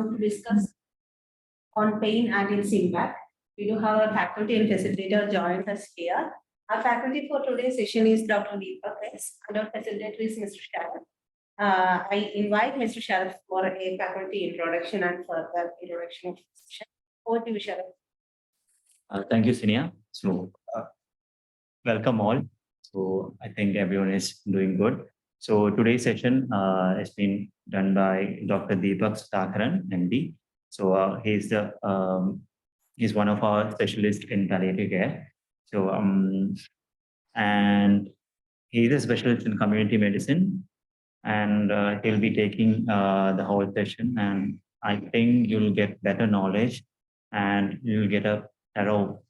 going to discuss on pain and its impact. We do have our faculty and facilitator join us here. Our faculty for today's session is Dr. Deepak, and our facilitator is Mr. Sharad. I invite Mr. Sharad for a faculty introduction and further introduction of the session. Over to you, Sharad. Thank you, Sinia. So, welcome all. So, I think everyone is doing good. So, today's session has been done by Dr. Deepak Stakharan, MD. So, he's one of our specialists in palliative care. So, and he's a specialist in community medicine, and he'll be taking the whole session. And I think you'll get better knowledge, and you'll get a thorough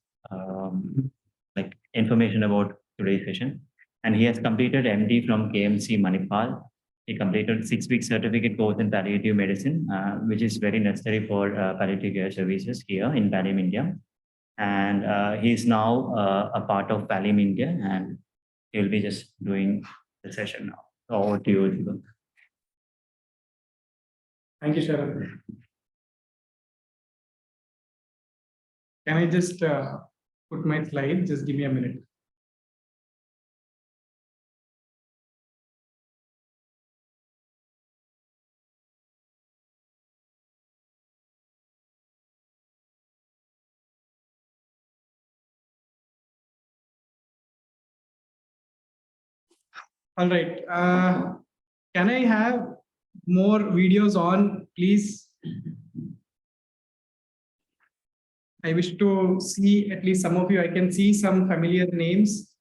like information about today's session. And he has completed MD from KMC Manipal. He completed 6-week certificate course in palliative medicine, which is very necessary for palliative care services here in Pallium, India. And he's now a part of Pallium India, and he'll be just doing the session now. So over to you, Deepak. Thank you, Sharad. Can I just put my slide? Just give me a minute. All right. Can I have more videos on, please? I wish to see at least some of you. I can see some familiar names.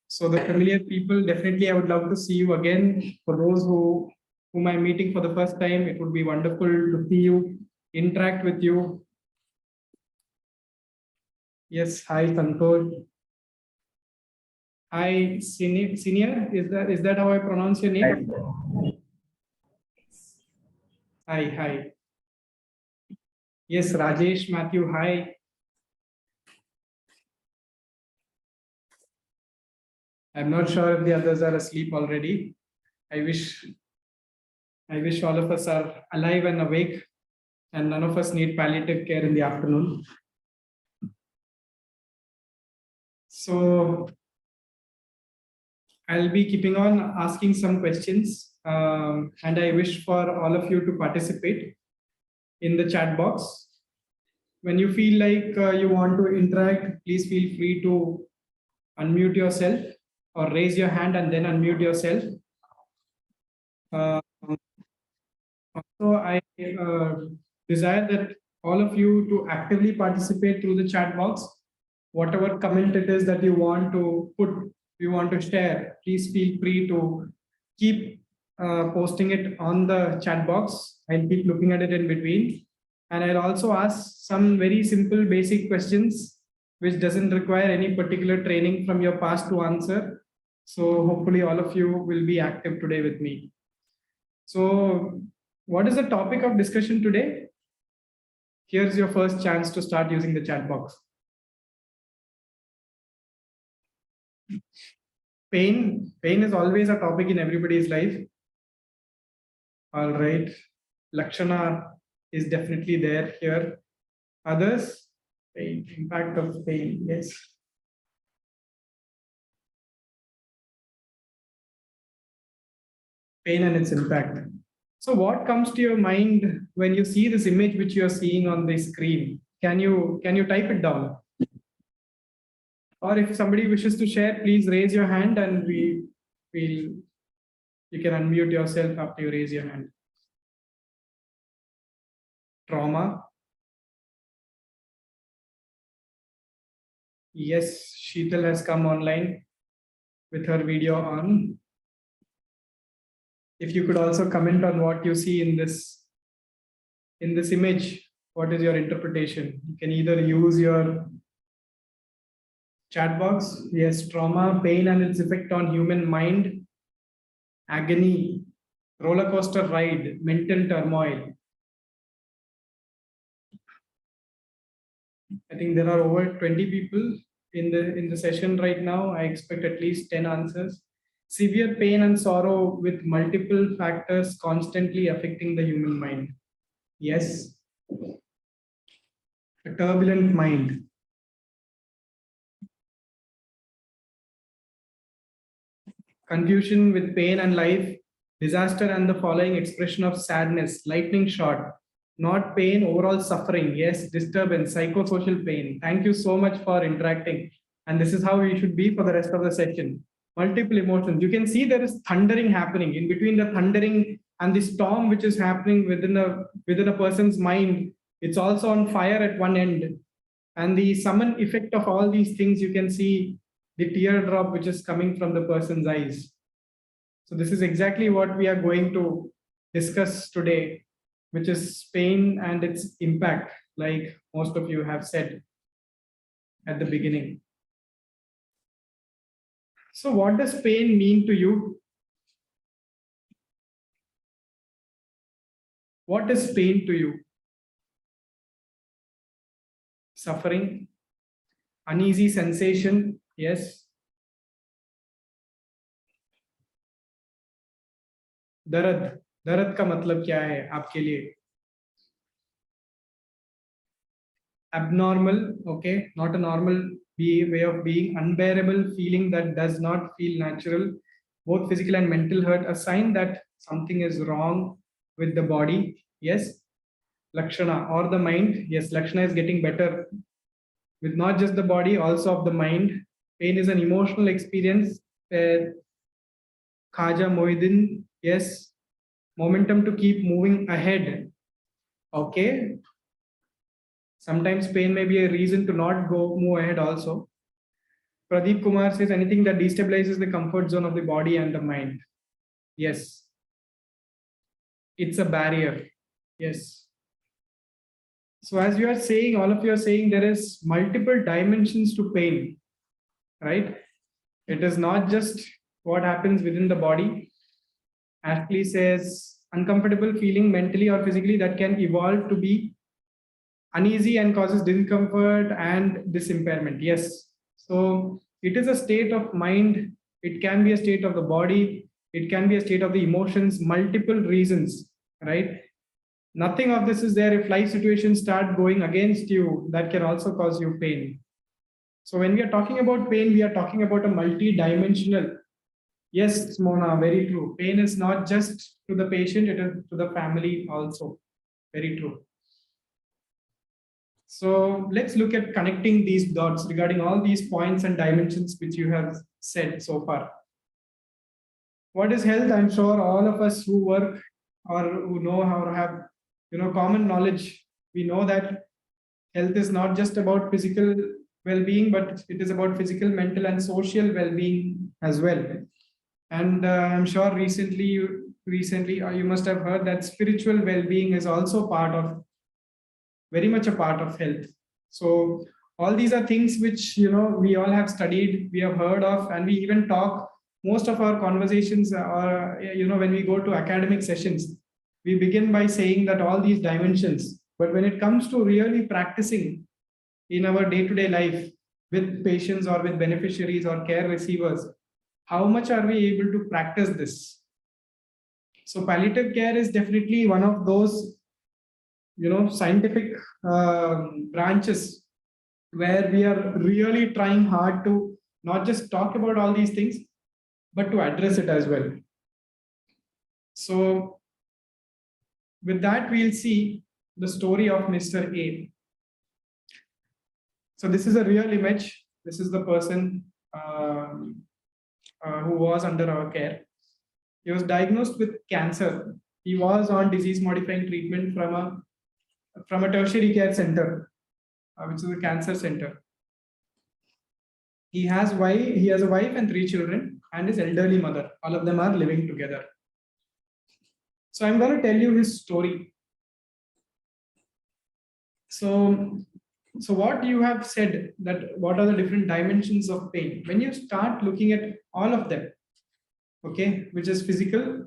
So the familiar people, definitely I would love to see you again. For those whom I'm meeting for the first time, it would be wonderful to see you, interact with you. Yes, hi Santosh. Hi, Senior, is that how I pronounce your name? Hi. Yes, Rajesh, Matthew, hi. I'm not sure if the others are asleep already. I wish all of us are alive and awake, and none of us need palliative care in the afternoon. So I'll be keeping on asking some questions, and I wish for all of you to participate in the chat box. When you feel like you want to interact, please feel free to unmute yourself or raise your hand and then unmute yourself. Also, I desire that all of you to actively participate through the chat box. Whatever comment it is that you want to put, you want to share, please feel free to keep posting it on the chat box. I'll keep looking at it in between. And I'll also ask some very simple basic questions, which doesn't require any particular training from your past to answer. So hopefully all of you will be active today with me. So what is the topic of discussion today? Here's your first chance to start using the chat box. Pain is always a topic in everybody's life. All right. Lakshana is definitely there here. Others? Pain, impact of pain, yes. Pain and its impact. So what comes to your mind when you see this image which you are seeing on the screen? Can you type it down? Or if somebody wishes to share, please raise your hand and you can unmute yourself after you raise your hand. Trauma. Yes, Sheetal has come online with her video on. If you could also comment on what you see in this image, what is your interpretation? You can either use your chat box. Yes, trauma, pain and its effect on human mind, agony, roller coaster ride, mental turmoil. I think there are over 20 people in the session right now. I expect at least 10 answers. severe pain and sorrow with multiple factors constantly affecting the human mind. Yes, a turbulent mind. Confusion with pain and life, disaster and the following expression of sadness, lightning shot, not pain, overall suffering. Yes, disturbance, psychosocial pain. Thank you so much for interacting. And this is how we should be for the rest of the session. Multiple emotions. You can see there is thundering happening. In between the thundering and the storm which is happening within a person's mind, it's also on fire at one end. And the summon effect of all these things, you can see the teardrop which is coming from the person's eyes. So this is exactly what we are going to discuss today, which is pain and its impact, like most of you have said at the beginning. So what does pain mean to you? What is pain to you? Suffering, uneasy sensation, yes. दर्द, दर्द का मतलब क्या है आपके लिए? Abnormal, okay, not a normal way of being, unbearable feeling that does not feel natural, both physical and mental hurt, a sign that something is wrong with the body, yes. Lakshana or the mind, yes, Lakshana is getting better with not just the body, also of the mind. Pain is an emotional experience. Khaja Mohiddin, yes, momentum to keep moving ahead. Okay. Sometimes pain may be a reason to not move ahead also. Pradeep Kumar says anything that destabilizes the comfort zone of the body and the mind. Yes. It's a barrier. Yes. So as you are saying, all of you are saying there is multiple dimensions to pain, right? It is not just what happens within the body. Ashley says uncomfortable feeling mentally or physically that can evolve to be uneasy and causes discomfort and disimpairment. Yes. So it is a state of mind. It can be a state of the body. It can be a state of the emotions, multiple reasons, right? Nothing of this is there if life situations start going against you, that can also cause you pain. So when we are talking about pain, we are talking about a multi-dimensional. Yes, Mona, very true. Pain is not just to the patient, it is to the family also. Very true. So let's look at connecting these dots regarding all these points and dimensions which you have said so far. What is health? I'm sure all of us who work or who know how to have common knowledge, we know that health is not just about physical well-being, but it is about physical, mental, and social well-being as well. And I'm sure recently you must have heard that spiritual well-being is also very much a part of health. So all these are things which we all have studied, we have heard of, and we even talk. Most of our conversations are when we go to academic sessions, we begin by saying that all these dimensions, but when it comes to really practicing in our day-to-day life with patients or with beneficiaries or care receivers, how much are we able to practice this? So palliative care is definitely one of those scientific branches where we are really trying hard to not just talk about all these things, but to address it as well. So with that, we'll see the story of Mr. A. So this is a real image. This is the person who was under our care. He was diagnosed with cancer. He was on disease-modifying treatment from a tertiary care center, which is a cancer center. He has a wife and 3 children and his elderly mother. All of them are living together. So I'm going to tell you his story. So what you have said, that what are the different dimensions of pain? When you start looking at all of them, okay, which is physical,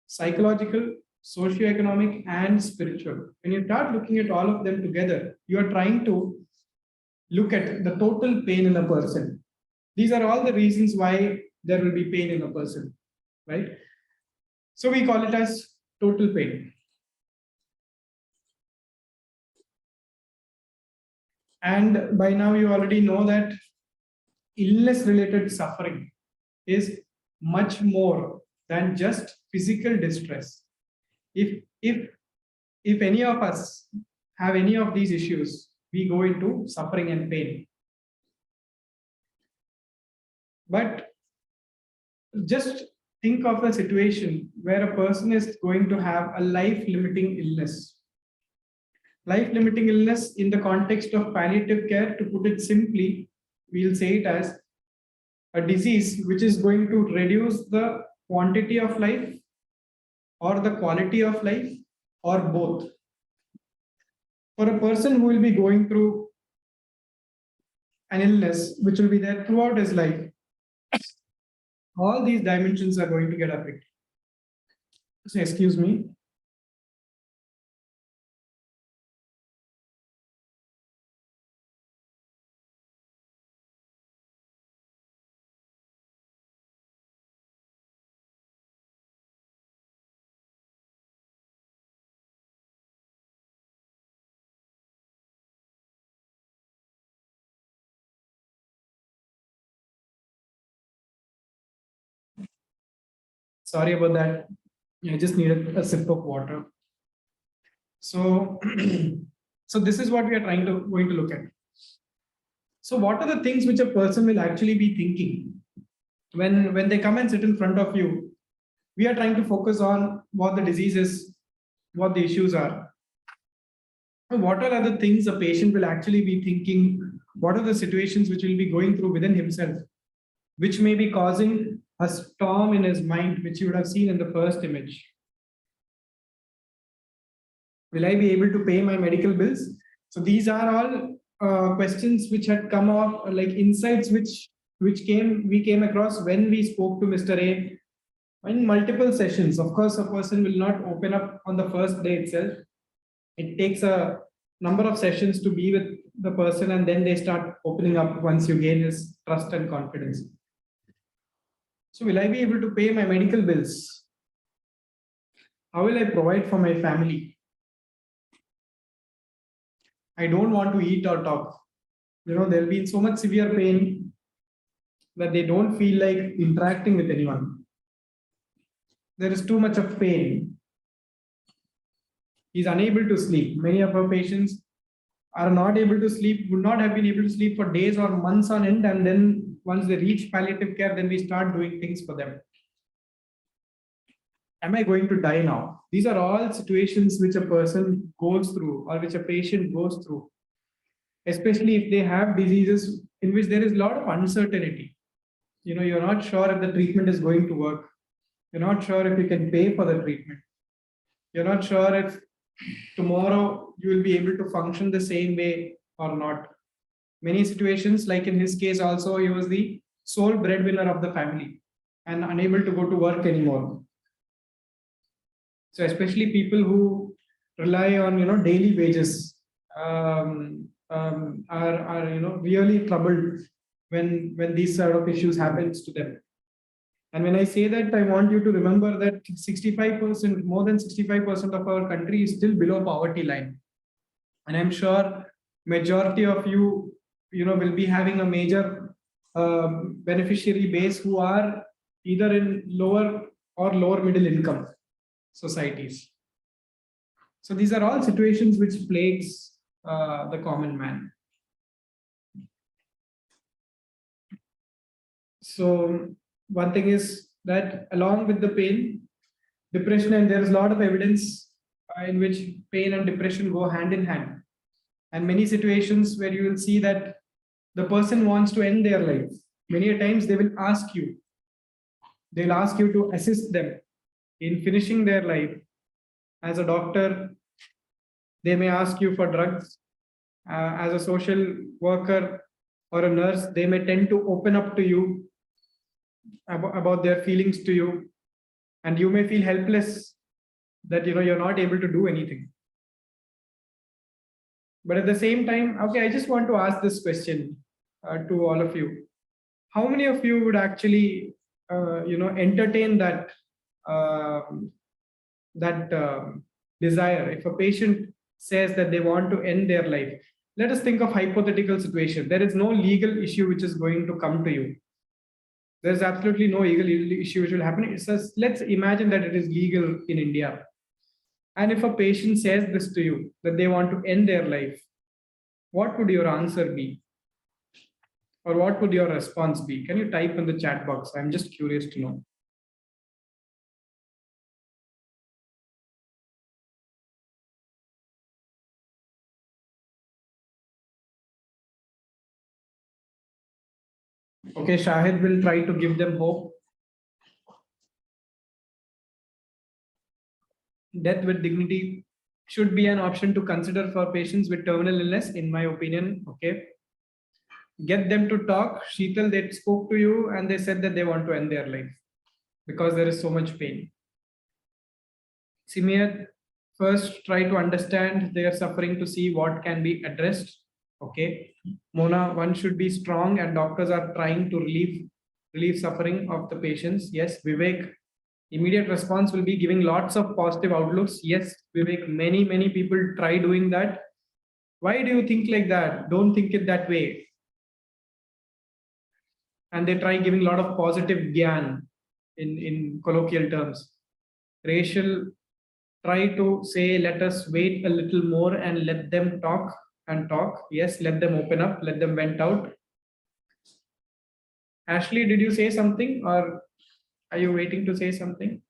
psychological, socioeconomic, and spiritual. When you start looking at all of them together, you are trying to look at the total pain in a person. These are all the reasons why there will be pain in a person, right? So we call it as total pain. And by now you already know that illness related suffering is much more than just physical distress. If any of us have any of these issues, we go into suffering and pain. But just think of a situation where a person is going to have a life-limiting illness. Life-limiting illness in the context of palliative care, to put it simply, we'll say it as a disease which is going to reduce the quantity of life or the quality of life or both. For a person who will be going through an illness which will be there throughout his life, all these dimensions are going to get affected. So, excuse me. Sorry about that. I just needed a sip of water. So, so this is what we are going to look at. So what are the things which a person will actually be thinking when they come and sit in front of you? We are trying to focus on what the disease is, what the issues are. And what are the things a patient will actually be thinking? What are the situations which will be going through within himself, which may be causing a storm in his mind, which you would have seen in the first image. Will I be able to pay my medical bills? So these are all questions which had come off, like insights which we came across when we spoke to Mr. A in multiple sessions. Of course, a person will not open up on the first day itself. It takes a number of sessions to be with the person, and then they start opening up once you gain his trust and confidence. So will I be able to pay my medical bills? How will I provide for my family? I don't want to eat or talk. They'll be in so much severe pain that they don't feel like interacting with anyone. There is too much of pain. He's unable to sleep. Many of our patients are not able to sleep, would not have been able to sleep for days or months on end, and then once they reach palliative care, then we start doing things for them. Am I going to die now? These are all situations which a person goes through or which a patient goes through, especially if they have diseases in which there is a lot of uncertainty. You're not sure if the treatment is going to work. You're not sure if you can pay for the treatment. You're not sure if tomorrow you will be able to function the same way or not. Many situations, like in his case also, he was the sole breadwinner of the family and unable to go to work anymore. So especially people who rely on daily wages are really troubled when these sort of issues happens to them. And when I say that, I want you to remember that 65%, more than 65% of our country is still below poverty line. And I'm sure majority of you, will be having a major beneficiary base who are either in lower or lower middle income societies. So these are all situations which plagues the common man. So one thing is that along with the pain, depression, and there is a lot of evidence in which pain and depression go hand in hand. And many situations where you will see that the person wants to end their life. Many a times they will ask you, they'll ask you to assist them in finishing their life. As a doctor, they may ask you for drugs. As a social worker or a nurse, they may tend to open up to you about their feelings to you, and you may feel helpless that you're not able to do anything. But at the same time, okay, I just want to ask this question to all of you. How many of you would actually entertain that desire. If a patient says that they want to end their life, let us think of hypothetical situation. There is no legal issue which is going to come to you. There's absolutely no legal issue which will happen. It says, let's imagine that it is legal in India. And if a patient says this to you, that they want to end their life, what would your answer be? Or what would your response be? Can you type in the chat box? I'm just curious to know. Okay, Shahid will try to give them hope. Death with dignity should be an option to consider for patients with terminal illness, in my opinion. Okay. Get them to talk. Sheetal, they spoke to you and they said that they want to end their life because there is so much pain. Simir, first try to understand their suffering to see what can be addressed. Okay. Mona, one should be strong and doctors are trying to relieve suffering of the patients. Yes. Vivek, immediate response will be giving lots of positive outlooks. Yes, Vivek, many people try doing that. Why do you think like that? Don't think it that way. And they try giving a lot of positive gyan in colloquial terms. Rachel, try to say, let us wait a little more and let them talk and talk. Yes, let them open up, let them vent out. Ashley, did you say something or are you waiting to say something?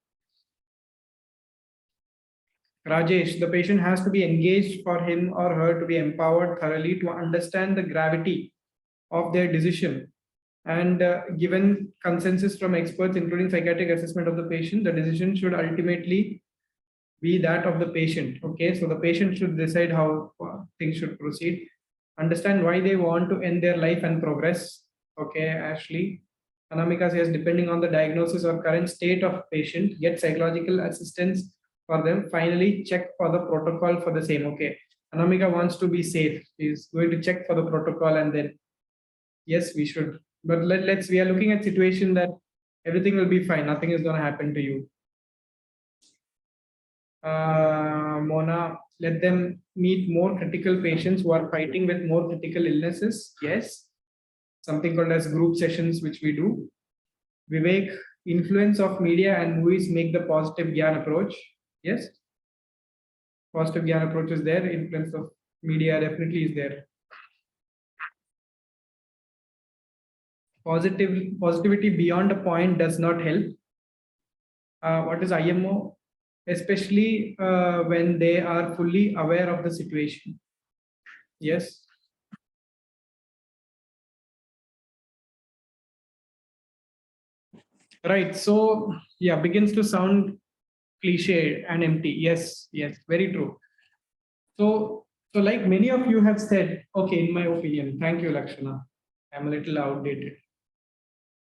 Rajesh, the patient has to be engaged for him or her to be empowered thoroughly to understand the gravity of their decision. And given consensus from experts, including psychiatric assessment of the patient, the decision should ultimately be that of the patient. Okay, so the patient should decide how things should proceed. Understand why they want to end their life and progress. Okay, Ashley. Anamika says, depending on the diagnosis or current state of patient, get psychological assistance for them. Finally, check for the protocol for the same. Okay, Anamika wants to be safe. She's going to check for the protocol and then, yes, we should. But we are looking at situation that everything will be fine. Nothing is going to happen to you. Mona, let them meet more critical patients who are fighting with more critical illnesses. Yes. Something called as group sessions, which we do. Vivek, influence of media and movies make the positive Gyan approach. Yes. Positive Gyan approach is there. Influence of media definitely is there. Positivity beyond a point does not help. What is IMO? Especially when they are fully aware of the situation. Yes. Right. So, yeah, begins to sound cliche and empty. Yes, very true. So like many of you have said, okay, in my opinion, thank you, Lakshana. I'm a little outdated.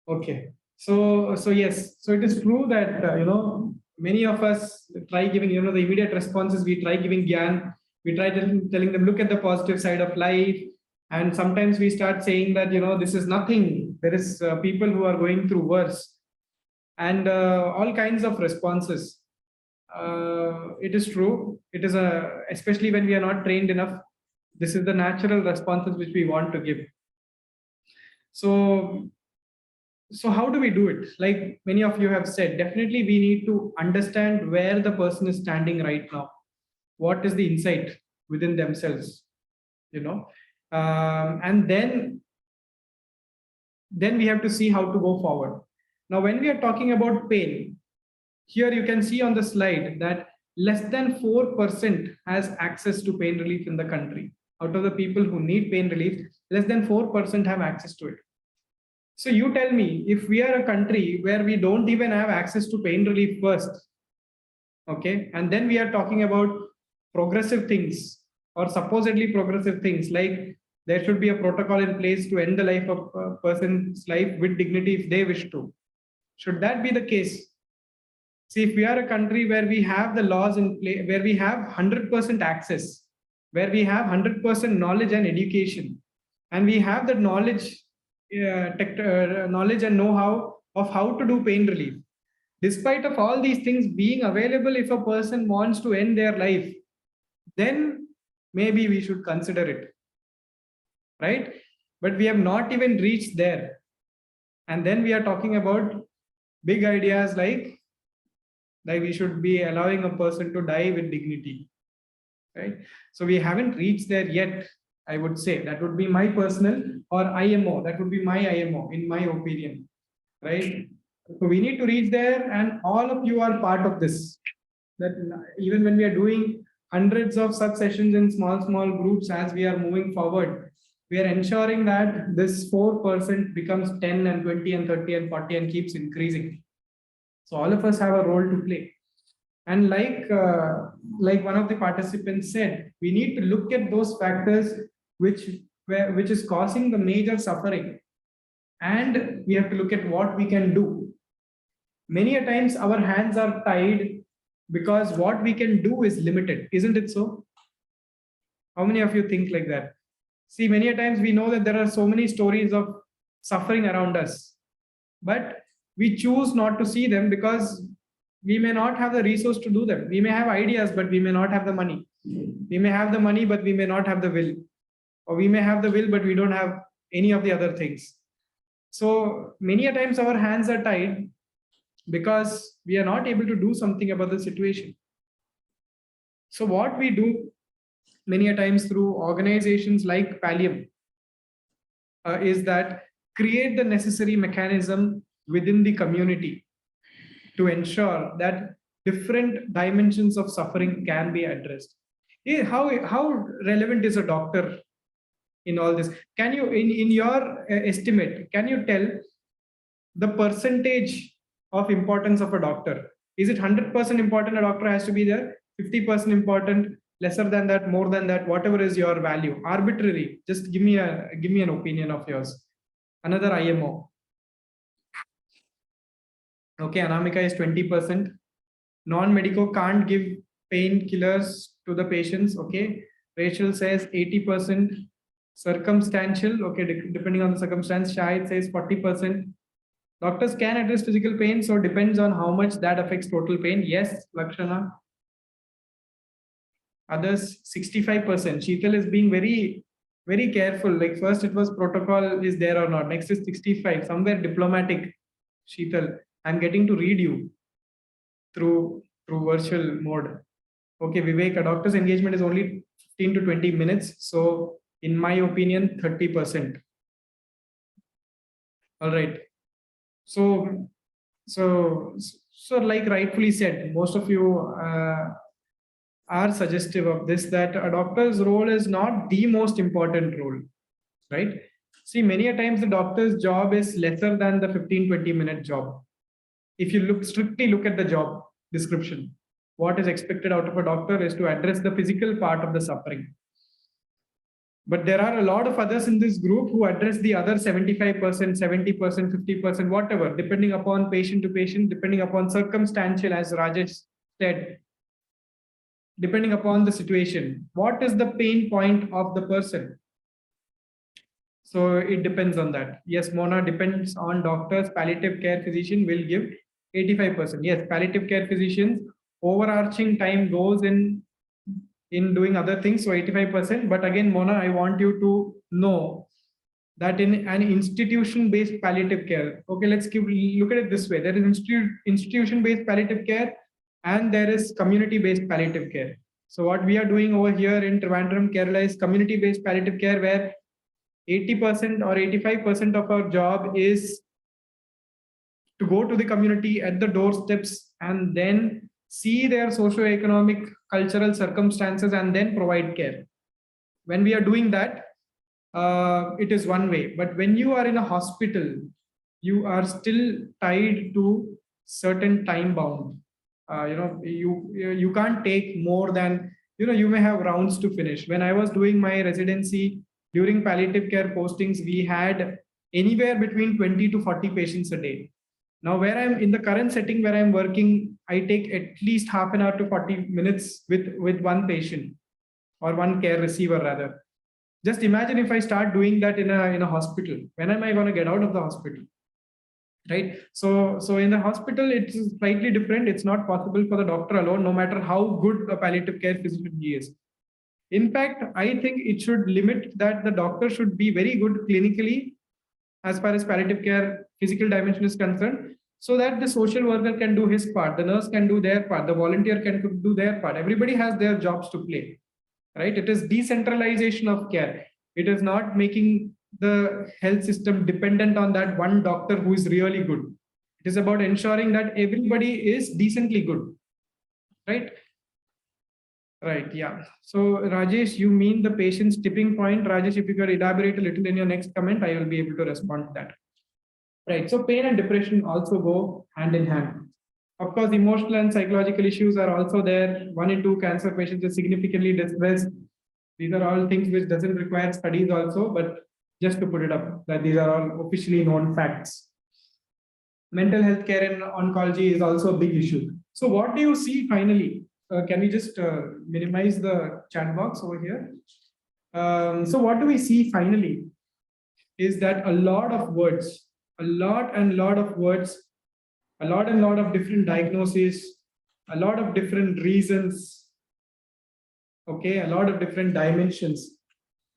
Okay. So yes, so it is true that, many of us try giving, the immediate responses, we try giving Gyan, we try telling them, look at the positive side of life. And sometimes we start saying that, this is nothing. There is people who are going through worse and all kinds of responses. It is true. It is especially when we are not trained enough. This is the natural responses which we want to give. So how do we do it? Like many of you have said, definitely we need to understand where the person is standing right now. What is the insight within themselves, and then we have to see how to go forward. Now, when we are talking about pain, here you can see on the slide that less than 4% has access to pain relief in the country. Out of the people who need pain relief, less than 4% have access to it. So you tell me, if we are a country where we don't even have access to pain relief first, okay, and then we are talking about progressive things or supposedly progressive things, like there should be a protocol in place to end the life of a person's life with dignity if they wish to. Should that be the case? See, if we are a country where we have the laws in place, where we have 100% access, where we have 100% knowledge and education, and we have the knowledge, knowledge and know-how of how to do pain relief. Despite of all these things being available, if a person wants to end their life, then maybe we should consider it, right? But we have not even reached there. And then we are talking about big ideas like we should be allowing a person to die with dignity, right? So we haven't reached there yet. I would say that would be my personal, or IMO, that would be my IMO in my opinion, right? So we need to reach there, and all of you are part of this. That even when we are doing hundreds of such sessions in small groups, as we are moving forward, we are ensuring that this 4% becomes 10 and 20 and 30 and 40 and keeps increasing. So all of us have a role to play. And like one of the participants said, we need to look at those factors which is causing the major suffering, and we have to look at what we can do. Many a times our hands are tied because what we can do is limited, isn't it so? How many of you think like that? See, many a times we know that there are so many stories of suffering around us, but we choose not to see them because we may not have the resource to do them. We may have ideas, but we may not have the money. We may have the money, but we may not have the will. Or we may have the will, but we don't have any of the other things. So many a times our hands are tied because we are not able to do something about the situation. So what we do many a times through organizations like Pallium is that create the necessary mechanism within the community to ensure that different dimensions of suffering can be addressed. How relevant is a doctor in all this? Can you, in your estimate, can you tell the percentage of importance of a doctor? Is it 100% important a doctor has to be there? 50% important, lesser than that, more than that, whatever is your value? Arbitrary. Just give me an opinion of yours. Another IMO. Okay, Anamika is 20%. Non-medico can't give painkillers to the patients. Okay, Rachel says 80%. Circumstantial, okay, depending on the circumstance. Shahid says 40%. Doctors can address physical pain, so depends on how much that affects total pain. Yes, Lakshana. Others 65%. Sheetal is being very, very careful. Like first it was protocol is there or not. Next is 65. Somewhere diplomatic. Sheetal, I'm getting to read you through virtual mode. Okay, Vivek, a doctor's engagement is only 15 to 20 minutes. So in my opinion, 30%. All right. So like rightfully said, most of you are suggestive of this, that a doctor's role is not the most important role, right? See, many a times the doctor's job is lesser than the 15-20 minute job. If you strictly look at the job description, what is expected out of a doctor is to address the physical part of the suffering. But there are a lot of others in this group who address the other 75%, 70%, 50%, whatever, depending upon patient to patient, depending upon circumstantial, as Rajesh said, depending upon the situation. What is the pain point of the person? So it depends on that. Yes, Mona, depends on doctors. Palliative care physician will give 85%. Yes, palliative care physicians, overarching time goes in doing other things, so 85%. But again, Mona, I want you to know that in an institution-based palliative care, okay, let's look at it this way. There is institution-based palliative care and there is community-based palliative care. So what we are doing over here in Trivandrum, Kerala is community-based palliative care, where 80% or 85% of our job is to go to the community at the doorsteps and then see their socio-economic, cultural circumstances and then provide care. When we are doing that, it is one way. But when you are in a hospital, you are still tied to certain time bound. You can't take more than, you may have rounds to finish. When I was doing my residency, during palliative care postings, we had anywhere between 20 to 40 patients a day. Now, where I'm in the current setting where I'm working, I take at least half an hour to 40 minutes with one patient or one care receiver rather. Just imagine if I start doing that in a hospital. When am I going to get out of the hospital? right? So in the hospital, it's slightly different. It's not possible for the doctor alone, no matter how good a palliative care physician he is. In fact, I think it should limit that the doctor should be very good clinically as far as palliative care physical dimension is concerned, so that the social worker can do his part, the nurse can do their part, the volunteer can do their part. Everybody has their jobs to play, right? It is decentralization of care. It is not making the health system dependent on that one doctor who is really good. It is about ensuring that everybody is decently good, right? Right, yeah. So Rajesh, you mean the patient's tipping point. Rajesh, if you could elaborate a little in your next comment, I will be able to respond to that. Right, so pain and depression also go hand in hand. Of course, emotional and psychological issues are also there. 1 in 2 cancer patients are significantly distressed. These are all things which doesn't require studies also, but just to put it up, that these are all officially known facts. Mental health care in oncology is also a big issue. So what do you see finally? Can we just minimize the chat box over here? So what do we see finally is that a lot of words, a lot and lot of words, a lot and lot of different diagnoses, a lot of different reasons, okay, a lot of different dimensions,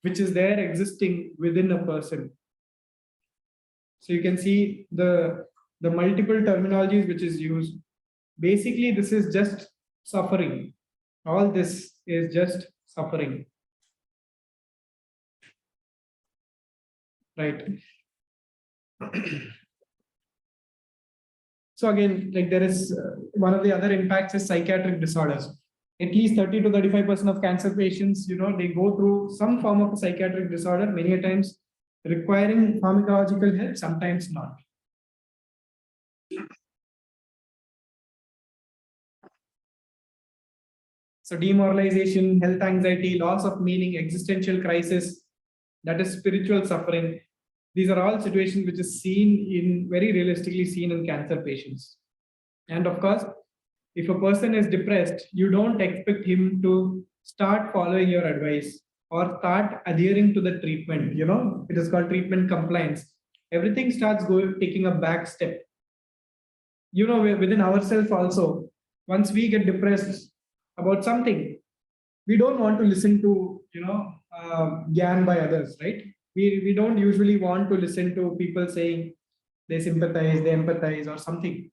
which is there existing within a person. So you can see the multiple terminologies which is used. Basically, this is just suffering. All this is just suffering. Right. So again, like there is one of the other impacts is psychiatric disorders. At least 30 to 35% of cancer patients, they go through some form of a psychiatric disorder, many a times requiring pharmacological help, sometimes not. So demoralization, health anxiety, loss of meaning, existential crisis, that is spiritual suffering. These are all situations which is very realistically seen in cancer patients. And of course, if a person is depressed, you don't expect him to start following your advice or start adhering to the treatment. It is called treatment compliance. Everything starts taking a back step. Within ourselves also, once we get depressed about something, we don't want to listen to, gyan by others, right? We don't usually want to listen to people saying they sympathize, they empathize or something.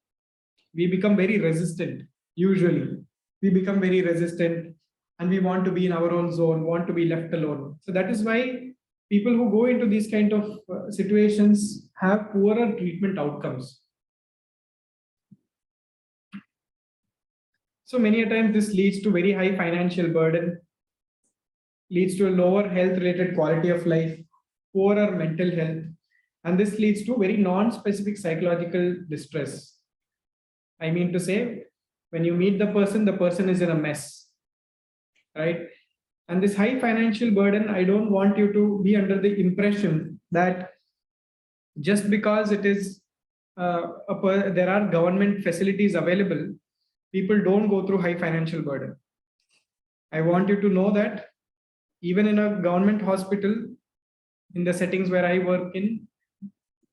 We become very resistant. Usually we become very resistant and we want to be in our own zone, want to be left alone. So that is why people who go into these kind of situations have poorer treatment outcomes. So many a times this leads to very high financial burden, leads to a lower health related quality of life, poorer mental health, and this leads to very non-specific psychological distress. I mean to say, when you meet the person is in a mess, right? And this high financial burden, I don't want you to be under the impression that just because it is there are government facilities available, people don't go through high financial burden. I want you to know that even in a government hospital, in the settings where I work in,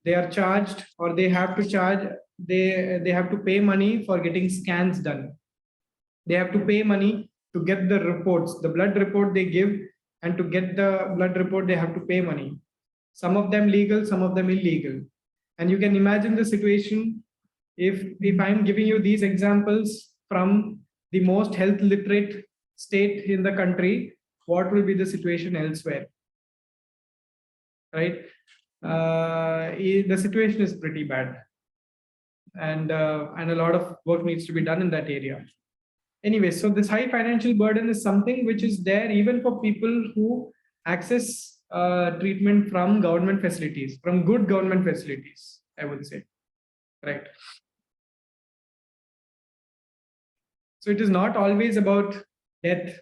they are charged or they have to charge, they have to pay money for getting scans done. They have to pay money to get the reports, the blood report they give, and to get the blood report, they have to pay money. Some of them legal, some of them illegal. And you can imagine the situation if I'm giving you these examples from the most health literate state in the country, what will be the situation elsewhere, right? The situation is pretty bad, and a lot of work needs to be done in that area. Anyway, so this high financial burden is something which is there even for people who access treatment from government facilities, from good government facilities, I would say, right? So it is not always about death,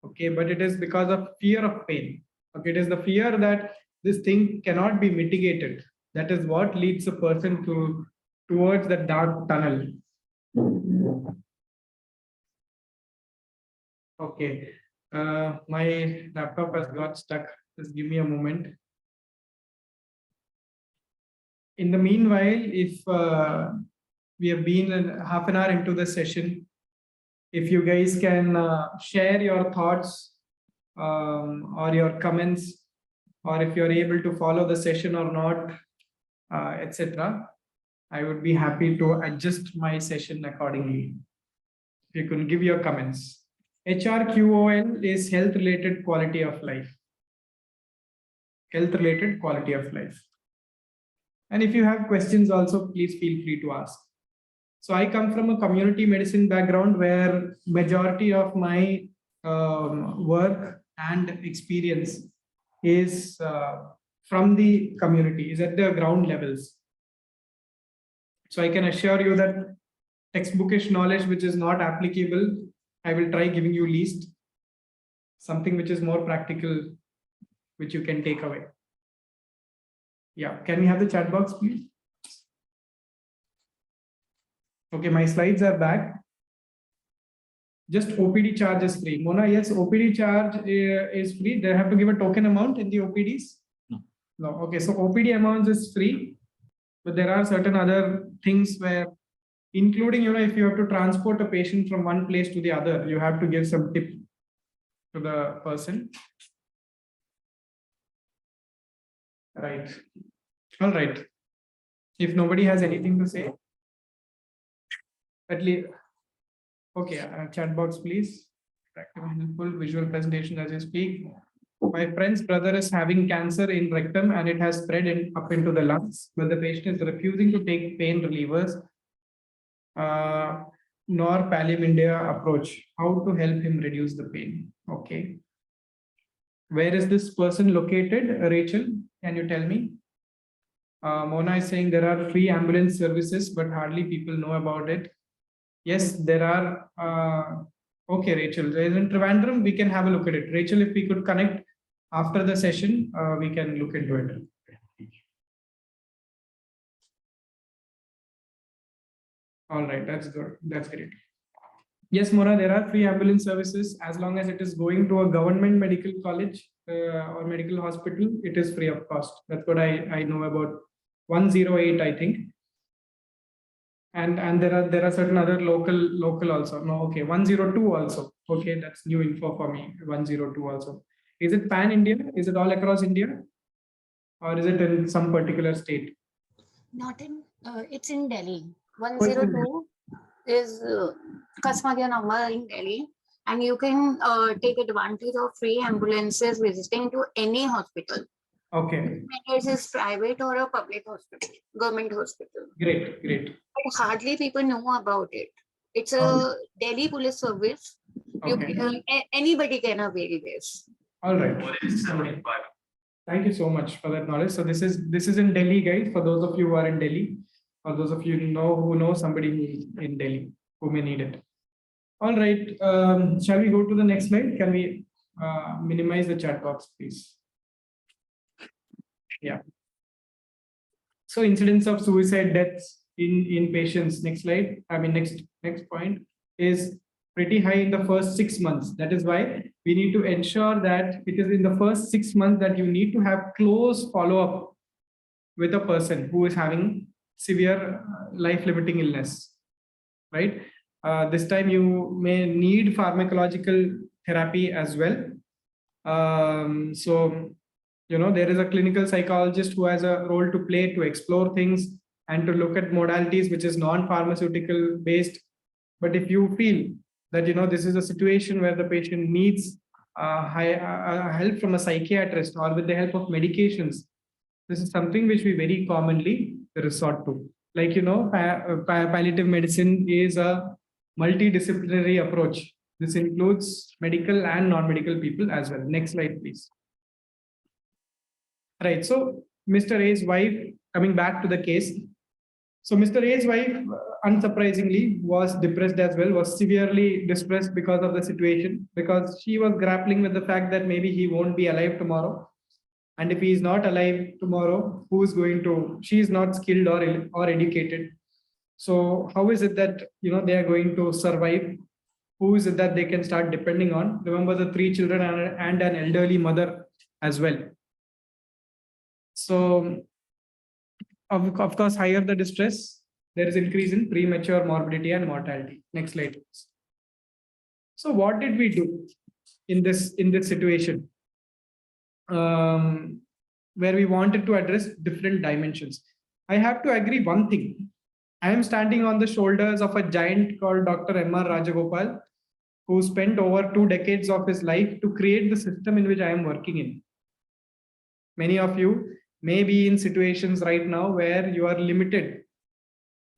okay, but it is because of fear of pain. Okay, it is the fear that this thing cannot be mitigated. That is what leads a person towards the dark tunnel. Okay, my laptop has got stuck. Just give me a moment. in the meanwhile, if we have been half an hour into the session, if you guys can share your thoughts or your comments, or if you're able to follow the session or not, etc. I would be happy to adjust my session accordingly. If you can give your comments. HRQOL is health related quality of life. Health related quality of life. And if you have questions also, please feel free to ask. So I come from a community medicine background where majority of my work and experience is from the community, is at the ground levels. So I can assure you that textbookish knowledge which is not applicable, I will try giving you least something which is more practical, which you can take away. Yeah, can we have the chat box, please? Okay, my slides are back. Just OPD charge is free. Mona, yes, OPD charge is free. They have to give a token amount in the OPDs? No. No. Okay, so OPD amounts is free, but there are certain other things where, including, if you have to transport a patient from one place to the other, you have to give some tip to the person. Right. All right. If nobody has anything to say, at least, okay, chat box, please. Interactive, helpful, visual presentation as you speak. My friend's brother is having cancer in rectum and it has spread up into the lungs, but the patient is refusing to take pain relievers nor Pallium India approach. How to help him reduce the pain? Okay. Where is this person located? Rachel, can you tell me? Mona is saying there are free ambulance services, but hardly people know about it. Yes, there are. Okay, Rachel, in Trivandrum, we can have a look at it. Rachel, if we could connect after the session, we can look into it. All right, that's good. That's great. Yes, Mona, there are free ambulance services as long as it is going to a government medical college or medical hospital. It is free of cost. That's what I know about 108, I think. And there are certain other local also. No, okay, 102 also. Okay, that's new info for me. 102 also. Is it pan India? Is it all across India, or is it in some particular state? Not in. It's in Delhi. 102 is customer number in Delhi, and you can take advantage of free ambulances visiting to any hospital. Okay. Whether it is private or a public hospital, government hospital. Great, great. But hardly people know about it. It's a Delhi police service. Okay. Anybody can avail this. All right. Thank you so much for that knowledge. So this is in Delhi, guys. For those of you who are in Delhi, or those of you who know somebody who is in Delhi who may need it. All right. Shall we go to the next slide? Can we minimize the chat box, please? Yeah. So incidence of suicide deaths in patients. Next slide. I mean, next point is pretty high in the first 6 months. That is why we need to ensure that it is in the first 6 months that you need to have close follow-up with a person who is having severe life-limiting illness, right? This time you may need pharmacological therapy as well. So, there is a clinical psychologist who has a role to play to explore things and to look at modalities which is non-pharmaceutical based. But if you feel that, this is a situation where the patient needs help from a psychiatrist or with the help of medications, this is something which we very commonly resort to. Like, palliative medicine is a multidisciplinary approach. This includes medical and non-medical people as well. Next slide, please. Right. So Mr. A's wife, coming back to the case. So Mr. A's wife, unsurprisingly, was depressed as well, was severely distressed because of the situation, because she was grappling with the fact that maybe he won't be alive tomorrow. And if he is not alive tomorrow, who is going to, she is not skilled or educated. So how is it that, they are going to survive? Who is it that they can start depending on? Remember the 3 children and an elderly mother as well. So of course, higher the distress, there is increase in premature morbidity and mortality. Next slide, please. So what did we do in this situation? Where we wanted to address different dimensions. I have to agree one thing. I am standing on the shoulders of a giant called Dr. M.R. Rajagopal, who spent over 2 decades of his life to create the system in which I am working in. Many of you may be in situations right now where you are limited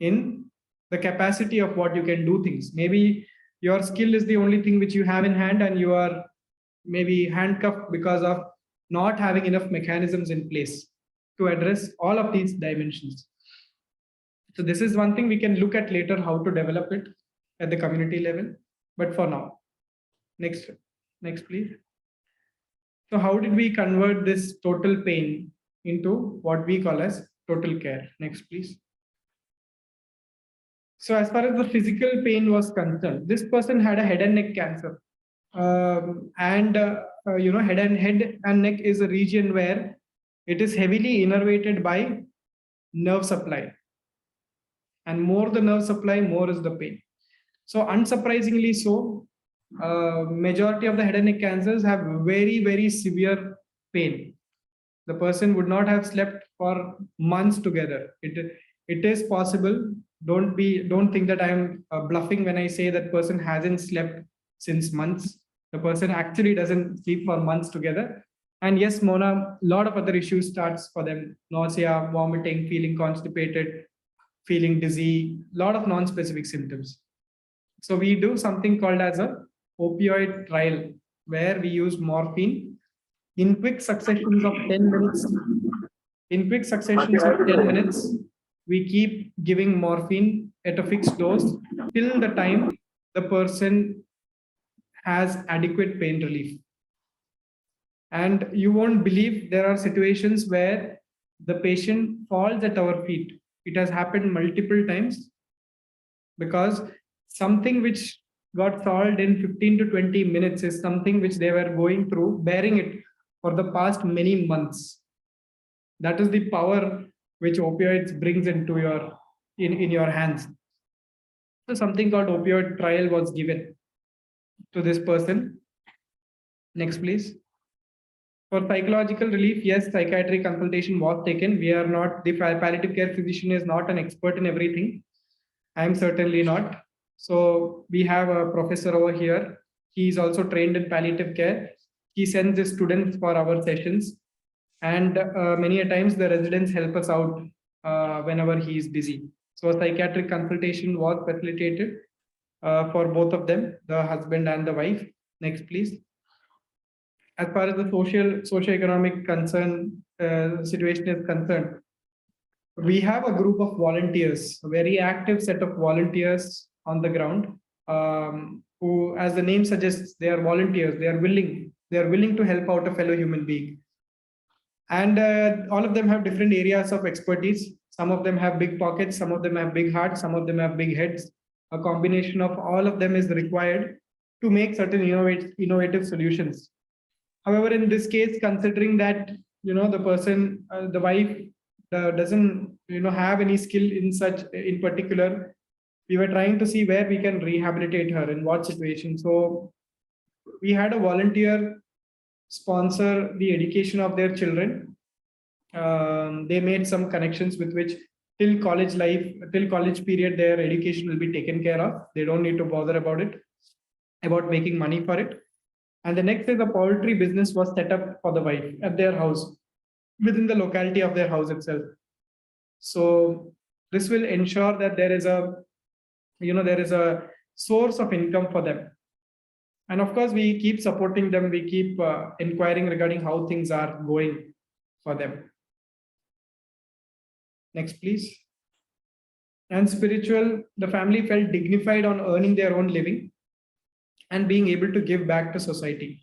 in the capacity of what you can do things. Maybe your skill is the only thing which you have in hand, and you are maybe handcuffed because of not having enough mechanisms in place to address all of these dimensions. So this is one thing we can look at later, how to develop it at the community level. But for now, next please. So how did we convert this total pain into what we call as total care? Next, please. So as far as the physical pain was concerned, this person had a head and neck cancer. Head and neck is a region where it is heavily innervated by nerve supply. And more the nerve supply, more is the pain. So unsurprisingly so, majority of the head and neck cancers have very, very severe pain. The person would not have slept for months together. It is possible. Don't think that I am bluffing when I say that person hasn't slept since months. The person actually doesn't sleep for months together. And yes, Mona, a lot of other issues starts for them. Nausea, vomiting, feeling constipated, feeling dizzy, a lot of non-specific symptoms. So we do something called as a opioid trial, where we use morphine in quick successions of 10 minutes. In quick successions of 10 minutes, we keep giving morphine at a fixed dose till the time the person has adequate pain relief. And you won't believe, there are situations where the patient falls at our feet. It has happened multiple times, because something which got solved in 15 to 20 minutes is something which they were going through, bearing it for the past many months. That is the power which opioids brings into in your hands. So something called opioid trial was given to this person. Next, please. For psychological relief, yes, psychiatric consultation was taken. We are not, the palliative care physician is not an expert in everything. I am certainly not. So we have a professor over here. He is also trained in palliative care. He sends his students for our sessions. And many a times the residents help us out whenever he is busy. So a psychiatric consultation was facilitated for both of them, the husband and the wife. Next, please. As far as the socio-economic situation is concerned, we have a group of volunteers, a very active set of volunteers on the ground, who, as the name suggests, they are volunteers. They are willing to help out a fellow human being. And all of them have different areas of expertise. Some of them have big pockets, some of them have big hearts, some of them have big heads. A combination of all of them is required to make certain innovative solutions. However, in this case, considering that the person, the wife, doesn't have any skill in particular, we were trying to see where we can rehabilitate her, in what situation. So we had a volunteer sponsor the education of their children. They made some connections with which till college period, their education will be taken care of. They don't need to bother about making money for it. And the next is a poultry business was set up for the wife at their house, within the locality of their house itself. So this will ensure that there is a source of income for them. And of course, we keep supporting them. We keep inquiring regarding how things are going for them. Next, please. And spiritual, the family felt dignified on earning their own living and being able to give back to society.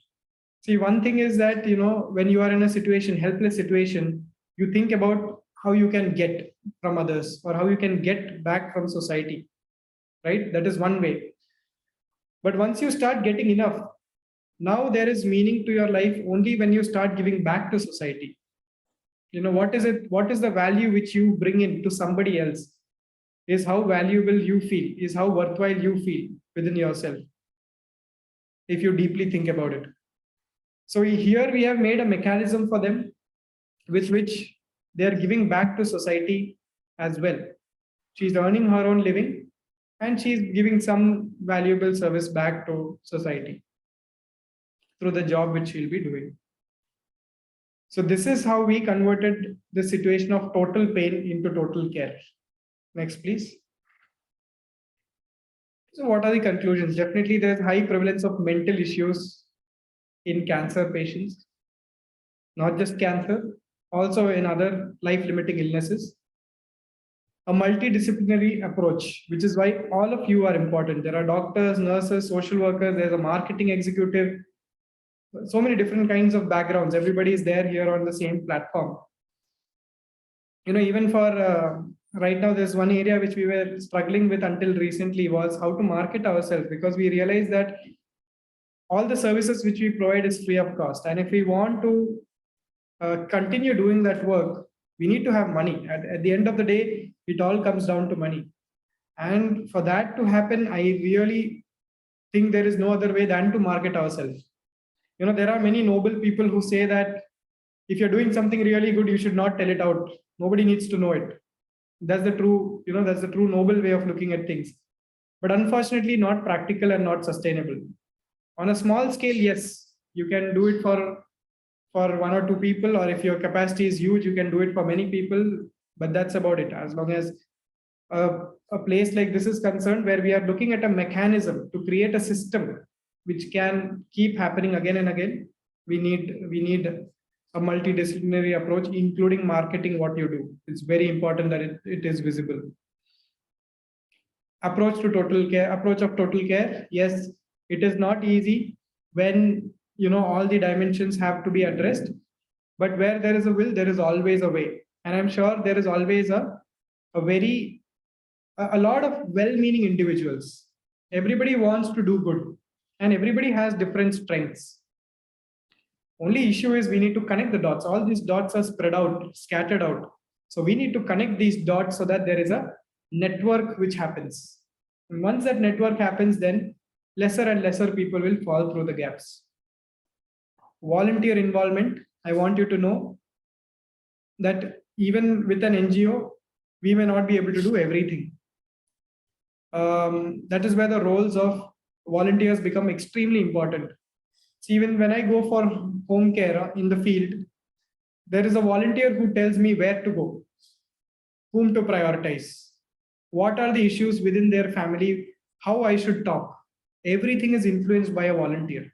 See, one thing is that, when you are in a helpless situation, you think about how you can get from others or how you can get back from society, right? That is one way. But once you start getting enough, now there is meaning to your life only when you start giving back to society. what is it? What is the value which you bring in to somebody else? Is how valuable you feel, is how worthwhile you feel within yourself, if you deeply think about it. So here we have made a mechanism for them with which they are giving back to society as well. She's earning her own living and she's giving some valuable service back to society through the job which she'll be doing. So this is how we converted the situation of total pain into total care. Next, please. So what are the conclusions? Definitely there's high prevalence of mental issues in cancer patients, not just cancer, also in other life-limiting illnesses. A multidisciplinary approach, which is why all of you are important. There are doctors, nurses, social workers, there's a marketing executive, so many different kinds of backgrounds. Everybody is there here on the same platform. Even for right now, there's one area which we were struggling with until recently was how to market ourselves, because we realized that all the services which we provide is free of cost. And if we want to continue doing that work, we need to have money. At the end of the day, it all comes down to money. And for that to happen, I really think there is no other way than to market ourselves. There are many noble people who say that if you're doing something really good, you should not tell it out. Nobody needs to know it. That's the true, that's the true noble way of looking at things. But unfortunately, not practical and not sustainable. On a small scale, yes, you can do it for one or two people, or if your capacity is huge, you can do it for many people, but that's about it. As long as a place like this is concerned, where we are looking at a mechanism to create a system which can keep happening again and again, we need a multidisciplinary approach, including marketing what you do. It's very important that it is visible. Approach of total care. Yes, it is not easy when all the dimensions have to be addressed, but where there is a will, there is always a way. And I'm sure there is always a lot of well-meaning individuals. Everybody wants to do good and everybody has different strengths. Only issue is we need to connect the dots. All these dots are spread out, scattered out. So we need to connect these dots so that there is a network which happens. And once that network happens, then lesser and lesser people will fall through the gaps. Volunteer involvement. I want you to know that even with an NGO, we may not be able to do everything. That is where the roles of volunteers become extremely important. So even when I go for home care in the field, there is a volunteer who tells me where to go, whom to prioritize, what are the issues within their family, how I should talk. Everything is influenced by a volunteer.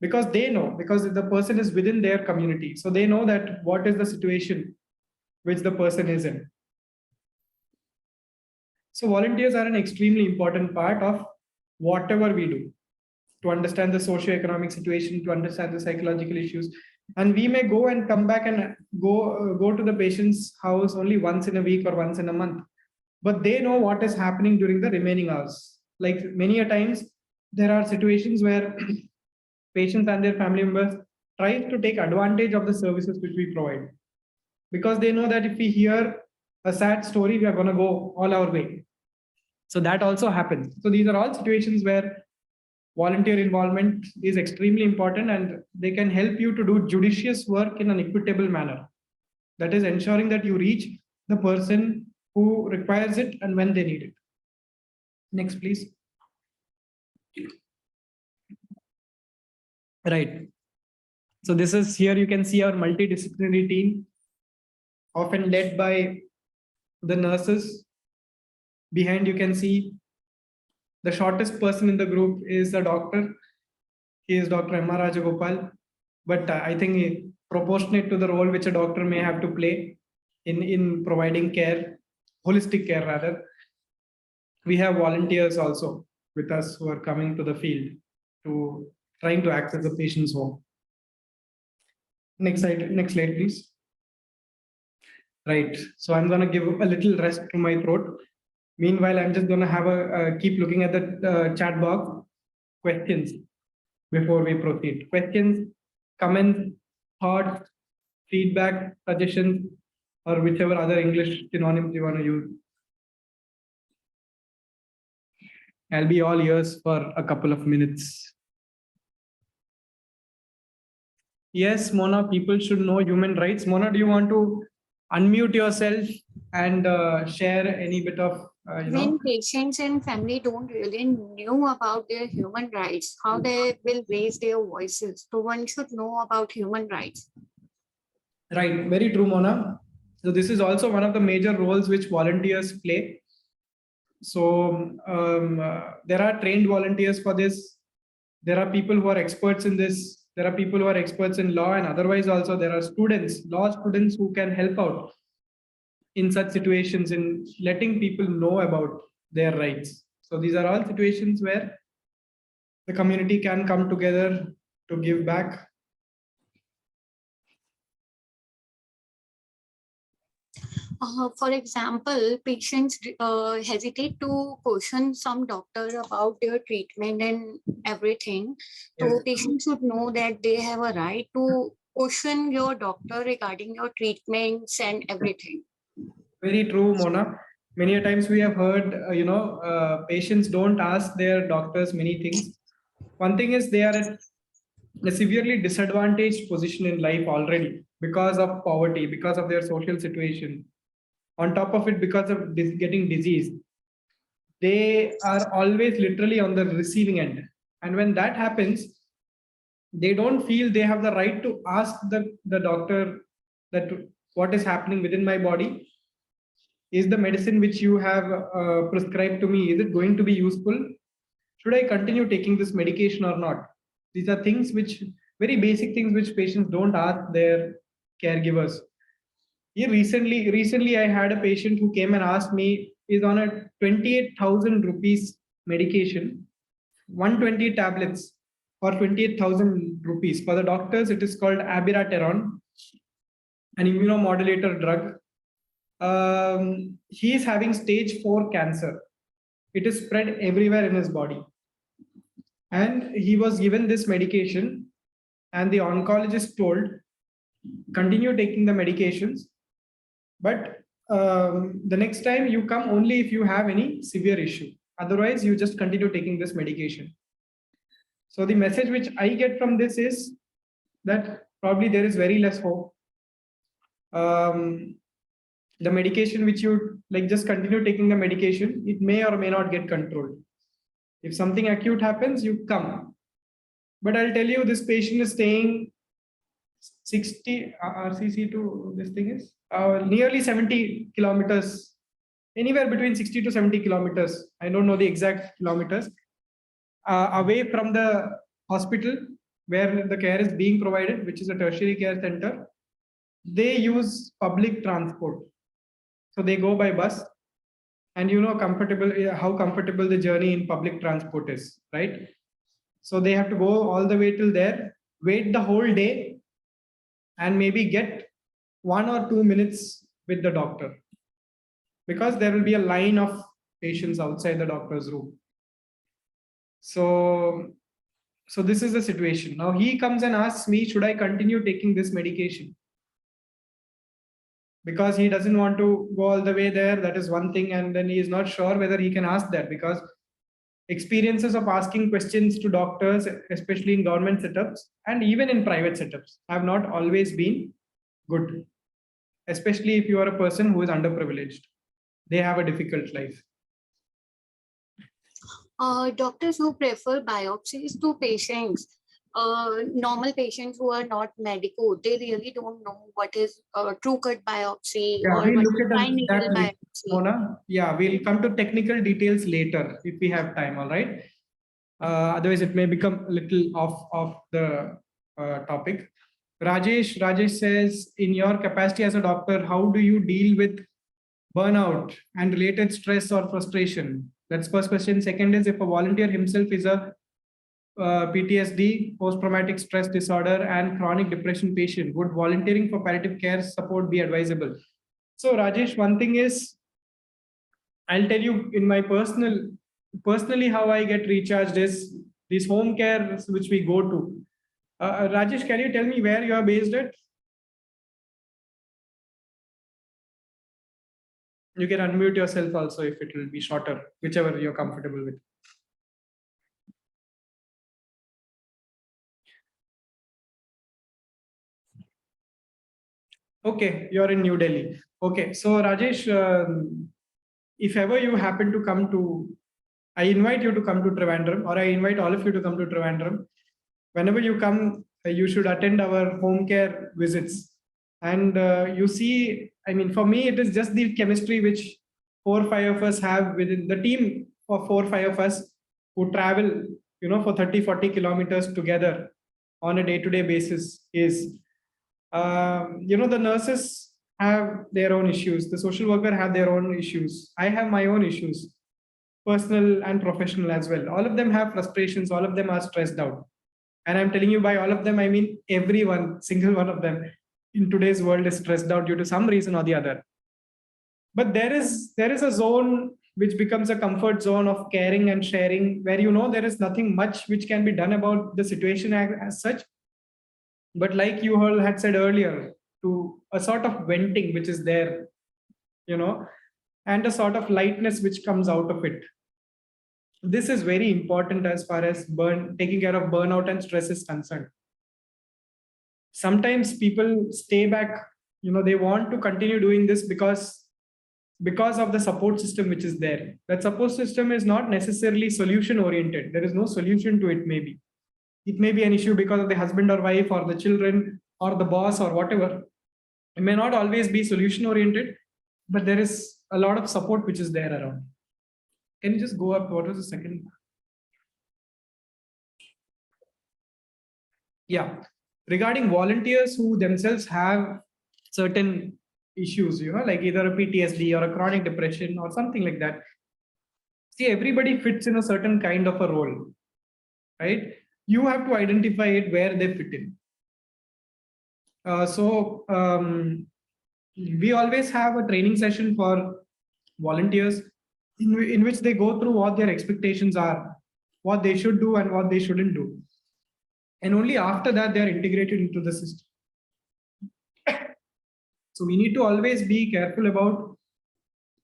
Because they know, because the person is within their community. So they know that what is the situation which the person is in. So volunteers are an extremely important part of whatever we do, to understand the socio-economic situation, to understand the psychological issues. And we may go and come back and go to the patient's house only once in a week or once in a month. But they know what is happening during the remaining hours. Like many a times, there are situations where patients and their family members try to take advantage of the services which we provide. Because they know that if we hear a sad story, we are going to go all our way. So that also happens. So these are all situations where volunteer involvement is extremely important, and they can help you to do judicious work in an equitable manner. That is ensuring that you reach the person who requires it and when they need it. Next, please. Right. So this is here you can see our multidisciplinary team, often led by the nurses. Behind you can see the shortest person in the group is the doctor. He is Dr. M. R. Rajagopal. But I think proportionate to the role which a doctor may have to play in providing care, holistic care rather, we have volunteers also with us who are coming to the field to trying to access the patient's home. Next slide, please. Right. So I'm going to give a little rest to my throat. Meanwhile, I'm just going to have keep looking at the chat box. Questions before we proceed. Questions, comments, thoughts, feedback, suggestions, or whichever other English synonyms you want to use. I'll be all ears for a couple of minutes. Yes, Mona, people should know human rights. Mona, do you want to unmute yourself and share any bit of, When patients and family don't really know about their human rights, how they will raise their voices. So one should know about human rights. Right, very true, Mona. So this is also one of the major roles which volunteers play. So there are trained volunteers for this. There are people who are experts in this. There are people who are experts in law, and otherwise also there are students, law students, who can help out in such situations in letting people know about their rights. So these are all situations where the community can come together to give back. For example, patients hesitate to question some doctor about their treatment and everything. So Yes. patients should know that they have a right to question your doctor regarding your treatments and everything. Very true, Mona. Many a times we have heard, patients don't ask their doctors many things. One thing is they are at a severely disadvantaged position in life already because of poverty, because of their social situation. On top of it, because of getting disease, they are always literally on the receiving end. And when that happens, they don't feel they have the right to ask the doctor that what is happening within my body. Is the medicine which you have prescribed to me, is it going to be useful? Should I continue taking this medication or not? These are things which, very basic things which patients don't ask their caregivers. Recently I had a patient who came and asked me, is on a 28,000 rupees medication, 120 tablets for 28,000 rupees. For the doctors, it is called abiraterone, an immunomodulator drug. He is having stage 4 cancer. It is spread everywhere in his body. And he was given this medication, and the oncologist told, continue taking the medications, but the next time you come only if you have any severe issue. Otherwise, you just continue taking this medication. So the message which I get from this is that probably there is very less hope. The medication which you like, just continue taking the medication, it may or may not get controlled. If something acute happens, you come. But I'll tell you, this patient is staying 60 RCC to this thing is nearly 70 kilometers, anywhere between 60 to 70 kilometers. I don't know the exact kilometers, away from the hospital where the care is being provided, which is a tertiary care center. They use public transport. So they go by bus, and you know how comfortable the journey in public transport is, right? So they have to go all the way till there, wait the whole day, and maybe get 1 or 2 minutes with the doctor, because there will be a line of patients outside the doctor's room. So this is the situation. Now he comes and asks me, should I continue taking this medication? Because he doesn't want to go all the way there. That is one thing. And then he is not sure whether he can ask that, because experiences of asking questions to doctors, especially in government setups and even in private setups, have not always been good, especially if you are a person who is underprivileged. They have a difficult life. Doctors who prefer biopsies to patients, normal patients who are not medical, they really don't know what is true cut biopsy or we'll what look is at fine needle that, biopsy. Mona. Yeah, we'll come to technical details later if we have time. All right. Otherwise, it may become a little off the topic. Rajesh says, in your capacity as a doctor, how do you deal with burnout and related stress or frustration? That's first question. Second is, if a volunteer himself is a PTSD, post-traumatic stress disorder, and chronic depression patient, would volunteering for palliative care support be advisable? So Rajesh, one thing is, I'll tell you in my personally how I get recharged is these home care which we go to. Rajesh, can you tell me where you are based at? You can unmute yourself also if it will be shorter, whichever you're comfortable with. Okay, you're in New Delhi. Okay, so Rajesh, if ever you happen to come to, I invite you to come to Trivandrum, or I invite all of you to come to Trivandrum. Whenever you come, you should attend our home care visits. And you see, I mean, for me, it is just the chemistry which 4 or 5 of us have within the team of 4 or 5 of us who travel, for 30, 40 kilometers together on a day-to-day basis is, the nurses have their own issues. The social worker have their own issues. I have my own issues, personal and professional as well. All of them have frustrations. All of them are stressed out. And I'm telling you, by all of them, I mean everyone, single one of them in today's world is stressed out due to some reason or the other. But there is a zone which becomes a comfort zone of caring and sharing, where there is nothing much which can be done about the situation as such. But like you all had said earlier, to a sort of venting which is there, and a sort of lightness which comes out of it. This is very important as far as taking care of burnout and stress is concerned. Sometimes people stay back, they want to continue doing this because of the support system which is there. That support system is not necessarily solution oriented. There is no solution to it. Maybe it may be an issue because of the husband or wife or the children or the boss or whatever. It may not always be solution oriented, but there is a lot of support which is there around. Can you just go up? What was the second? Yeah. Regarding volunteers who themselves have certain issues, like either a PTSD or a chronic depression or something like that. See, everybody fits in a certain kind of a role, right? You have to identify it where they fit in. We always have a training session for volunteers in which they go through what their expectations are, what they should do and what they shouldn't do. And only after that, they are integrated into the system. So we need to always be careful about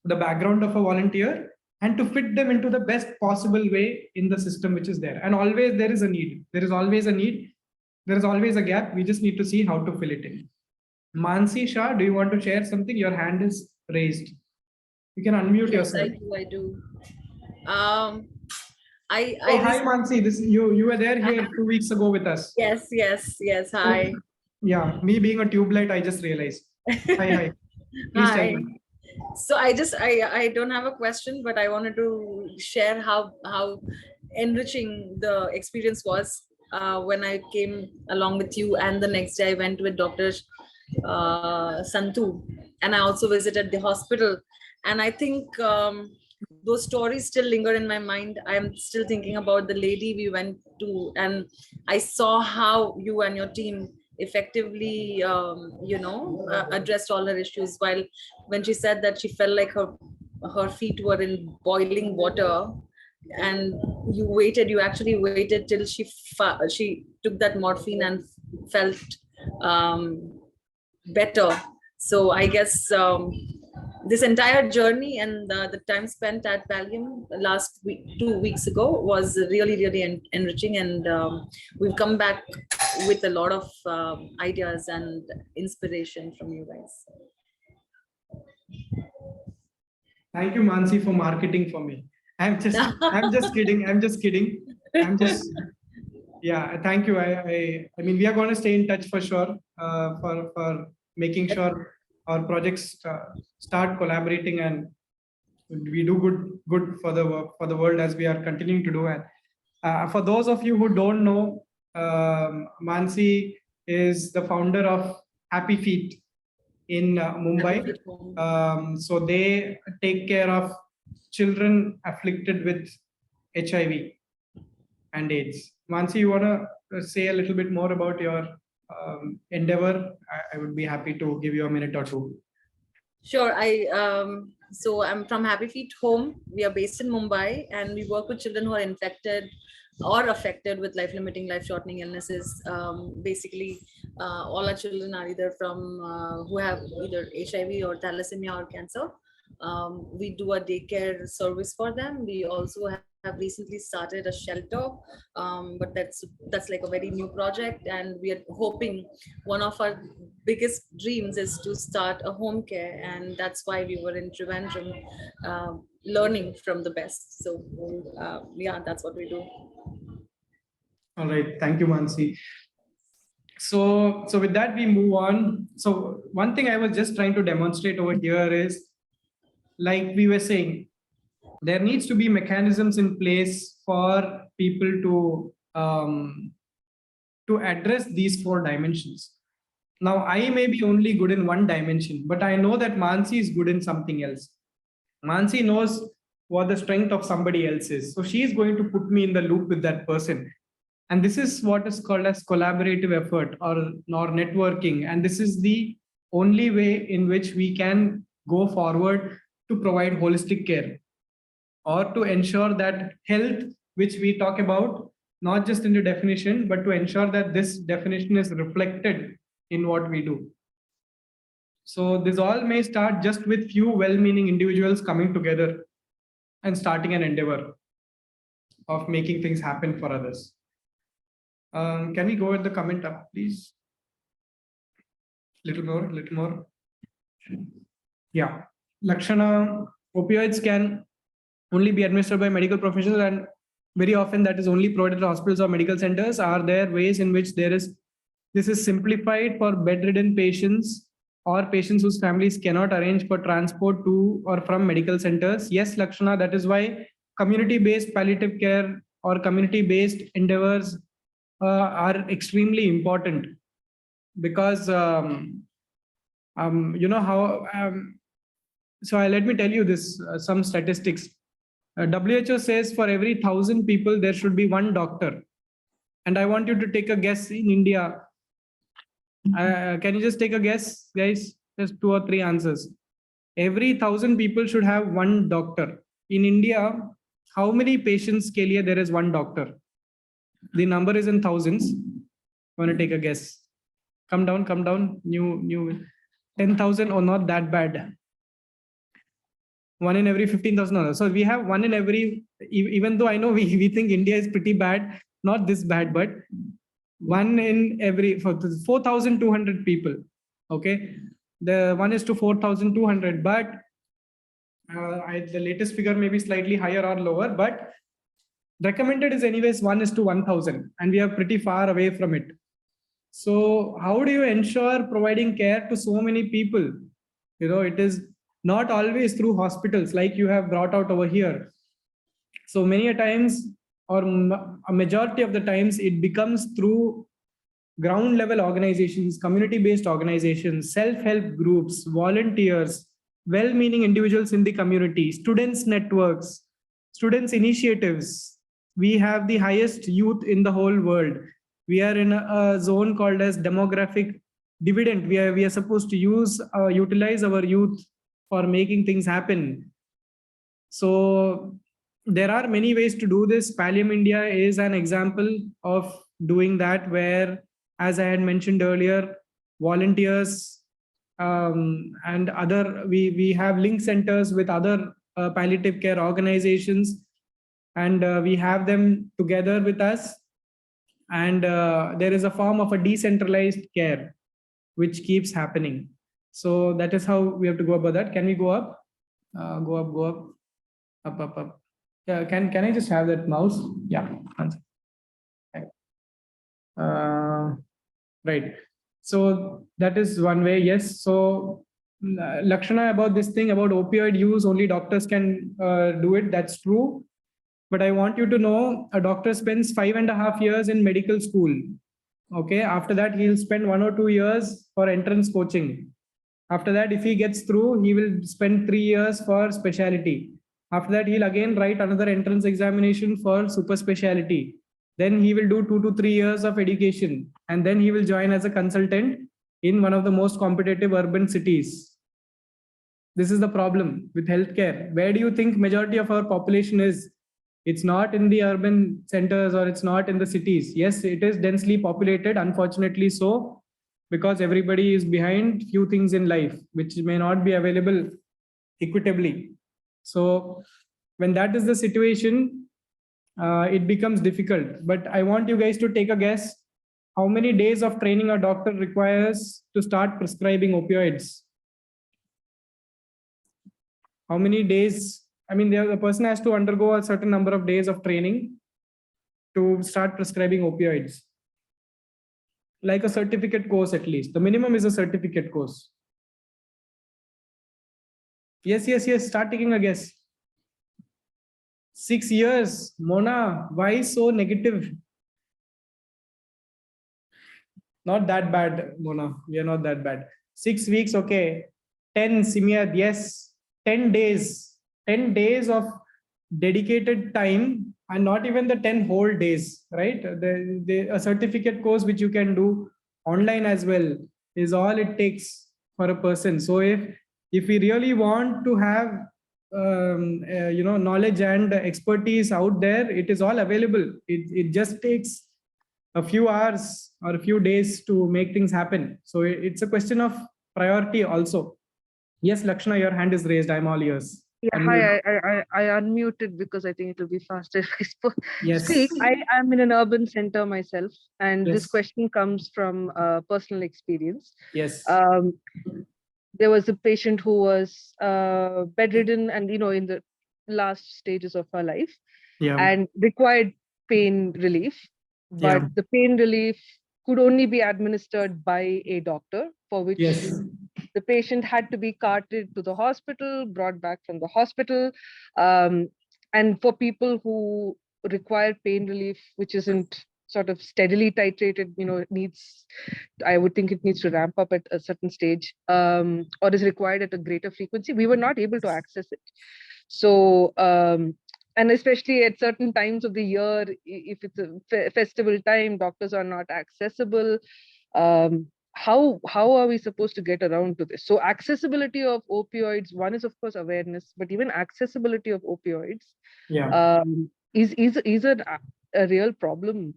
the background of a volunteer and to fit them into the best possible way in the system which is there. And always there is a need. There is always a need. There is always a gap. We just need to see how to fill it in. Mansi Shah, do you want to share something? Your hand is raised. You can unmute yourself. I do. Hi Mansi, you were there here 2 weeks ago with us. Yes. Hi. Yeah, me being a tube light, I just realized. Hi. Please tell me. So I don't have a question, but I wanted to share how enriching the experience was when I came along with you, and the next day I went with Dr. Santu, and I also visited the hospital. And I think those stories still linger in my mind. I'm still thinking about the lady we went to, and I saw how you and your team effectively addressed all her issues. While when she said that she felt like her feet were in boiling water, and you actually waited till she took that morphine and felt better. So I guess this entire journey and the time spent at Valium last week, 2 weeks ago, was really, really enriching. And we've come back with a lot of ideas and inspiration from you guys. Thank you, Mansi, for marketing for me. I'm just kidding. Yeah, thank you. I mean, we are going to stay in touch for sure, for making sure our projects start collaborating and we do good for the world as we are continuing to do. And for those of you who don't know, Mansi is the founder of Happy Feet in Mumbai. So they take care of children afflicted with HIV and AIDS. Mansi, you want to say a little bit more about your endeavor? I would be happy to give you a minute or two. Sure. So I'm from Happy Feet Home. We are based in Mumbai, and we work with children who are infected or affected with life-limiting, life-shortening illnesses. Basically, all our children are either from who have either HIV or thalassemia or cancer, We do a daycare service for them. We also have recently started a shelter, but that's like a very new project, and we are hoping one of our biggest dreams is to start a home care, and that's why we were in Trivandrum, learning from the best. So yeah, that's what we do. All right, thank you, Mansi. So with that, we move on. So one thing I was just trying to demonstrate over here is, like we were saying, there needs to be mechanisms in place for people to address these 4 dimensions. Now, I may be only good in one dimension, but I know that Mansi is good in something else. Mansi knows what the strength of somebody else is. So she is going to put me in the loop with that person. And this is what is called as collaborative effort or networking. And this is the only way in which we can go forward to provide holistic care, or to ensure that health, which we talk about, not just in the definition, but to ensure that this definition is reflected in what we do. So this all may start just with few well-meaning individuals coming together and starting an endeavor of making things happen for others. Can we go with the comment up, please? Little more. Yeah. Lakshana, opioids can only be administered by medical professionals, and very often that is only provided at hospitals or medical centers. Are there ways in which this is simplified for bedridden patients or patients whose families cannot arrange for transport to or from medical centers? Yes, Lakshana, that is why community-based palliative care or community-based endeavors are extremely important, because you know how. So let me tell you this, some statistics. WHO says for every 1,000 people, there should be one doctor. And I want you to take a guess in India. Can you just take a guess, guys? Just 2 or 3 answers. Every 1,000 people should have one doctor. In India, how many patients ke liye there is one doctor? The number is in thousands. Want to take a guess? Come down. New 10,000 or not that bad. 1 in every 15,000. So we have 1 in every, even though I know we think India is pretty bad, not this bad, but 1 in every 4,200 people. Okay. The 1 is to 4,200, but the latest figure may be slightly higher or lower, but recommended is anyways 1 is to 1,000, and we are pretty far away from it. So how do you ensure providing care to so many people? You know, it is not always through hospitals like you have brought out over here. So many a times, or a majority of the times, it becomes through ground level organizations, community-based organizations, self-help groups, volunteers, well-meaning individuals in the community, students networks, students initiatives. We have the highest youth in the whole world. We are in a zone called as demographic dividend. We are supposed to utilize our youth for making things happen. So there are many ways to do this. Pallium India is an example of doing that, where, as I had mentioned earlier, volunteers and other, we have link centers with other palliative care organizations, and we have them together with us. And there is a form of a decentralized care which keeps happening. So that is how we have to go about that. Can we go up? Go up. Yeah, can I just have that mouse? Yeah. Right. So that is one way. Yes. So Lakshana, about this thing about opioid use, only doctors can do it. That's true. But I want you to know, a doctor spends 5.5 years in medical school. Okay. After that, he'll spend 1 or 2 years for entrance coaching. After that, if he gets through, he will spend 3 years for specialty. After that, he'll again write another entrance examination for super specialty. Then he will do 2 to 3 years of education. And then he will join as a consultant in one of the most competitive urban cities. This is the problem with healthcare. Where do you think majority of our population is? It's not in the urban centers, or it's not in the cities. Yes, it is densely populated, unfortunately so, because everybody is behind few things in life, which may not be available equitably. So when that is the situation, it becomes difficult. But I want you guys to take a guess. How many days of training a doctor requires to start prescribing opioids? How many days? I mean, the person has to undergo a certain number of days of training to start prescribing opioids. Like a certificate course, at least. The minimum is a certificate course. Yes. Start taking a guess. 6 years. Mona, why so negative? Not that bad, Mona. We are not that bad. 6 weeks, okay. 10, Simiyad, yes. 10 days. 10 days of dedicated time, and not even the 10 whole days, right? A certificate course which you can do online as well is all it takes for a person. So if we really want to have knowledge and expertise out there, it is all available. It just takes a few hours or a few days to make things happen. So it's a question of priority also. Yes, Lakshana, your hand is raised. I'm all ears. Yeah, hi, I unmuted because I think it will be faster if I Yes. speak. I am in an urban center myself, and this Yes. question comes from personal experience. Yes. There was a patient who was bedridden and, in the last stages of her life, Yeah. and required pain relief. But Yeah. the pain relief could only be administered by a doctor, for which Yes. the patient had to be carted to the hospital, brought back from the hospital. And for people who require pain relief, which isn't sort of steadily titrated, I would think it needs to ramp up at a certain stage, or is required at a greater frequency. We were not able to access it. So, and especially at certain times of the year, if it's a festival time, doctors are not accessible. How are we supposed to get around to this? So accessibility of opioids, one is of course awareness, but even accessibility of opioids is a real problem.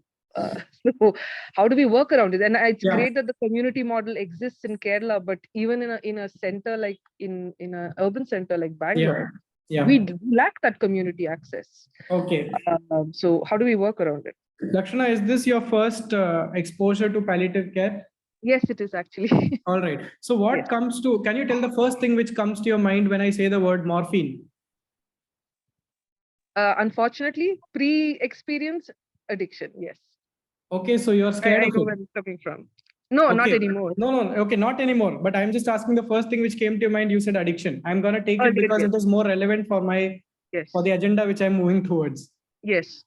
So how do we work around it? And it's great that the community model exists in Kerala, but even in a center like in an urban center like Bangalore, we lack that community access. Okay. So how do we work around it? Lakshana, is this your first exposure to palliative care? Yes, it is actually. All right. So what comes to, can you tell the first thing which comes to your mind when I say the word morphine? Unfortunately, pre-experience addiction, yes. Okay, so you're scared of know it. where it's coming from. No, not anymore. No, okay, not anymore. But I'm just asking the first thing which came to your mind. You said addiction. I'm going to take it because it is more relevant for for the agenda which I'm moving towards. Yes.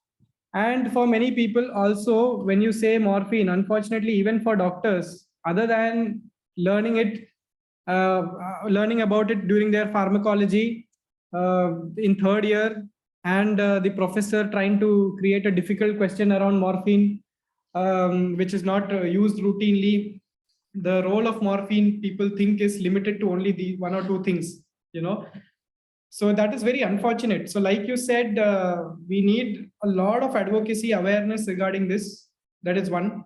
And for many people also, when you say morphine, unfortunately, even for doctors, other than learning about it during their pharmacology in third year, and the professor trying to create a difficult question around morphine, which is not used routinely. The role of morphine, people think, is limited to only the one or two things, So that is very unfortunate. So like you said, we need a lot of advocacy awareness regarding this. That is one.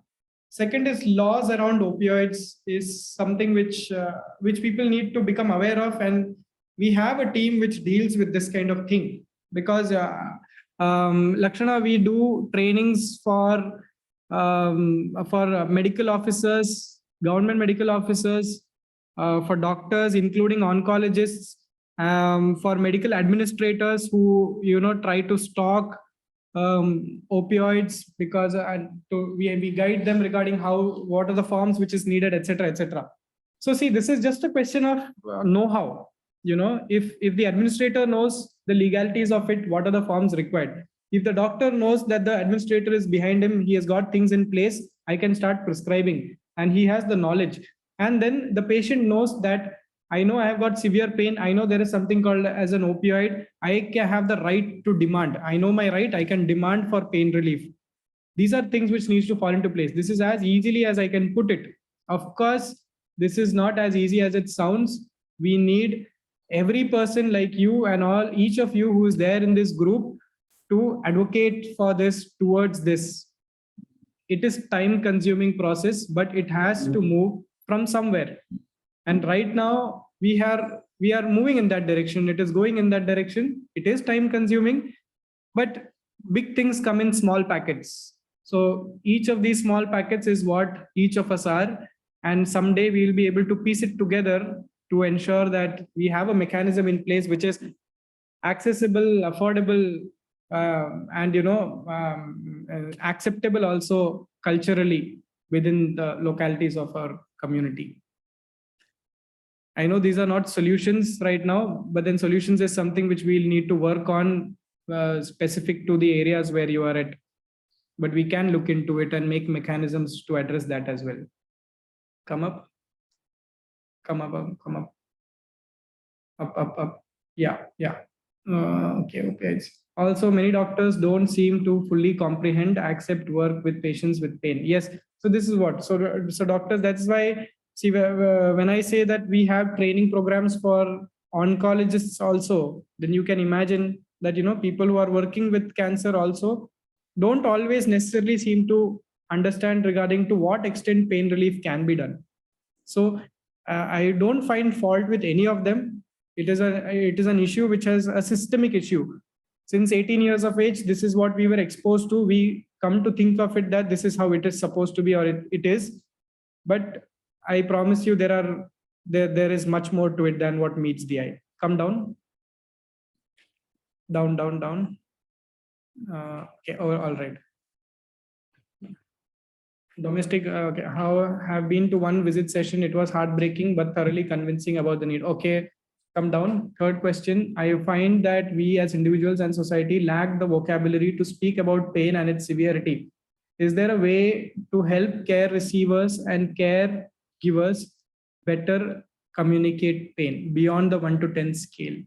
Second is laws around opioids is something which people need to become aware of. And we have a team which deals with this kind of thing. Because Lakshana, we do trainings for medical officers, government medical officers, for doctors, including oncologists, for medical administrators who try to stock opioids, because we guide them regarding what are the forms which is needed, etc., etc. So see, this is just a question of know-how. If the administrator knows the legalities of it, what are the forms required? If the doctor knows that the administrator is behind him, he has got things in place, I can start prescribing, and he has the knowledge. And then the patient knows that I know I have got severe pain. I know there is something called as an opioid. I can have the right to demand. I know my right. I can demand for pain relief. These are things which needs to fall into place. This is as easily as I can put it. Of course, this is not as easy as it sounds. We need every person like you and each of you who is there in this group to advocate for this, towards this. It is time-consuming process, but it has to move from somewhere. And right now, we are we are moving in that direction. It is going in that direction. It is time consuming, but big things come in small packets. So each of these small packets is what each of us are. And someday we will be able to piece it together to ensure that we have a mechanism in place which is accessible, affordable, and acceptable also culturally within the localities of our community. I know these are not solutions right now, but then solutions is something which we'll need to work on specific to the areas where you are at. But we can look into it and make mechanisms to address that as well. Come up. Come up, come up. Up. Yeah. Okay. Also, many doctors don't seem to fully comprehend, accept, work with patients with pain. Yes. So this is what. So doctors, that's why, see, when I say that we have training programs for oncologists also, then you can imagine that, people who are working with cancer also don't always necessarily seem to understand regarding to what extent pain relief can be done. So I don't find fault with any of them. It is an issue which has a systemic issue. Since 18 years of age, this is what we were exposed to. We come to think of it that this is how it is supposed to be, or it is. But I promise you, there is much more to it than what meets the eye. Come down. Down. Okay. All right. Domestic. Okay. How have been to one visit session? It was heartbreaking, but thoroughly convincing about the need. Okay. Come down. Third question. I find that we as individuals and society lack the vocabulary to speak about pain and its severity. Is there a way to help care receivers and care givers better communicate pain beyond the 1 to 10 scale?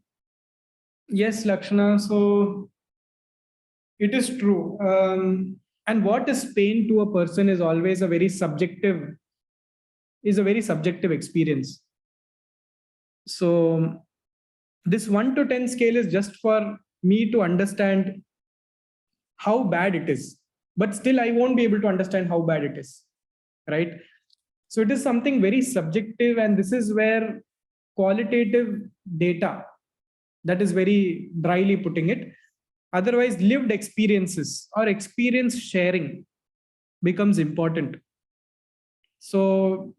Yes, Lakshana. So it is true. And what is pain to a person is always a very subjective experience. So this 1 to 10 scale is just for me to understand how bad it is, but still I won't be able to understand how bad it is, right? So it is something very subjective, and this is where qualitative data, that is very dryly putting it, otherwise lived experiences or experience sharing becomes important. So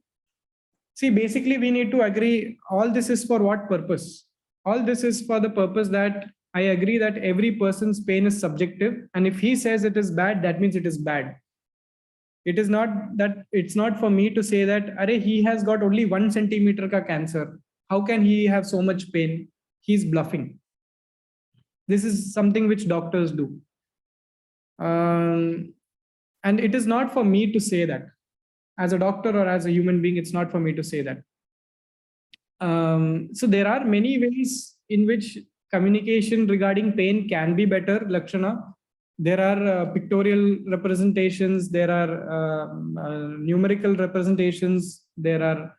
see, basically we need to agree all this is for what purpose? All this is for the purpose that I agree that every person's pain is subjective, and if he says it is bad, that means it is bad. It is not that, it's not for me to say that he has got only 1 centimeter ka cancer. How can he have so much pain? He's bluffing. This is something which doctors do. And it is not for me to say that. As a doctor or as a human being, it's not for me to say that. So there are many ways in which communication regarding pain can be better, Lakshana. There are pictorial representations, there are numerical representations, there are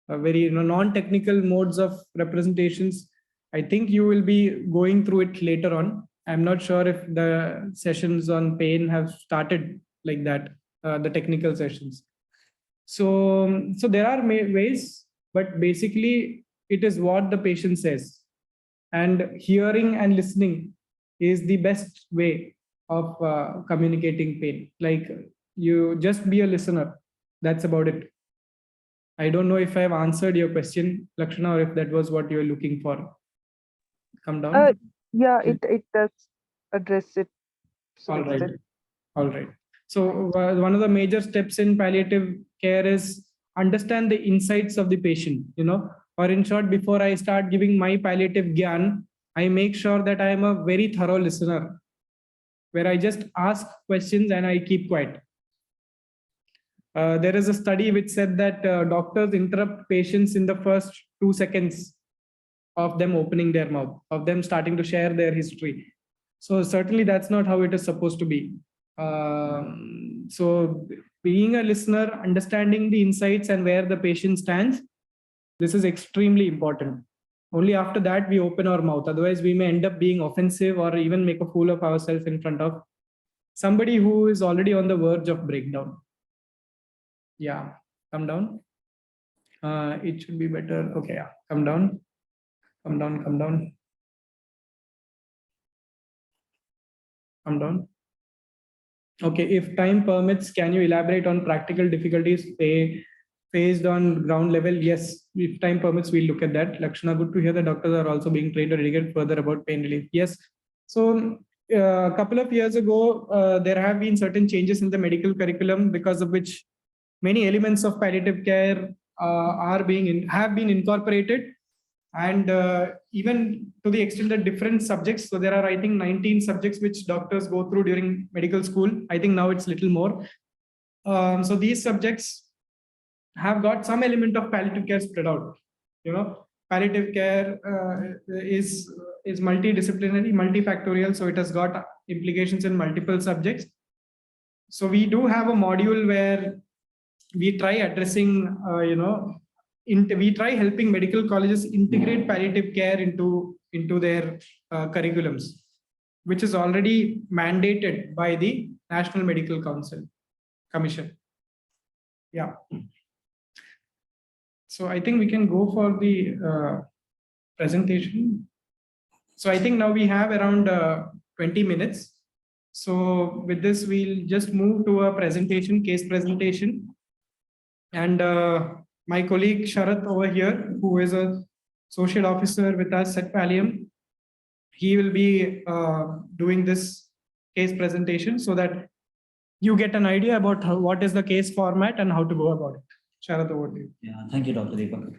very non-technical modes of representations. I think you will be going through it later on. I'm not sure if the sessions on pain have started like that, the technical sessions. So there are ways, but basically it is what the patient says. And hearing and listening is the best way of communicating pain. Like, you just be a listener. That's about it. I don't know if I've answered your question, Lakshana, or if that was what you were looking for. Come down. Yeah, it does address it. All right. So one of the major steps in palliative care is understand the insights of the patient, or in short, before I start giving my palliative gyan, I make sure that I am a very thorough listener, where I just ask questions and I keep quiet. There is a study which said that doctors interrupt patients in the first 2 seconds of them opening their mouth, of them starting to share their history. So certainly that's not how it is supposed to be. So being a listener, understanding the insights and where the patient stands, this is extremely important. Only after that we open our mouth. Otherwise, we may end up being offensive or even make a fool of ourselves in front of somebody who is already on the verge of breakdown. Yeah, come down. It should be better. Okay, yeah, come down. Come down, come down. Come down. Okay, if time permits, can you elaborate on practical difficulties faced on ground level? Yes, if time permits, we'll look at that. Lakshana, good to hear that doctors are also being trained to educate further about pain relief. Yes. So a couple of years ago, there have been certain changes in the medical curriculum because of which many elements of palliative care have been incorporated, and even to the extent that different subjects, so there are, I think, 19 subjects which doctors go through during medical school. I think now it's little more. So these subjects have got some element of palliative care spread out. Palliative care is multidisciplinary, multifactorial, so it has got implications in multiple subjects. So we do have a module where we try addressing, we try helping medical colleges integrate palliative care into their curriculums, which is already mandated by the National Medical Commission. Yeah. So I think we can go for the presentation. So I think now we have around 20 minutes. So with this, we'll just move to a presentation, case presentation. And my colleague Sharath over here, who is a social officer with us at Pallium, he will be doing this case presentation so that you get an idea about what is the case format and how to go about it. Sharath, over to you. Yeah, thank you, Dr. Deepak.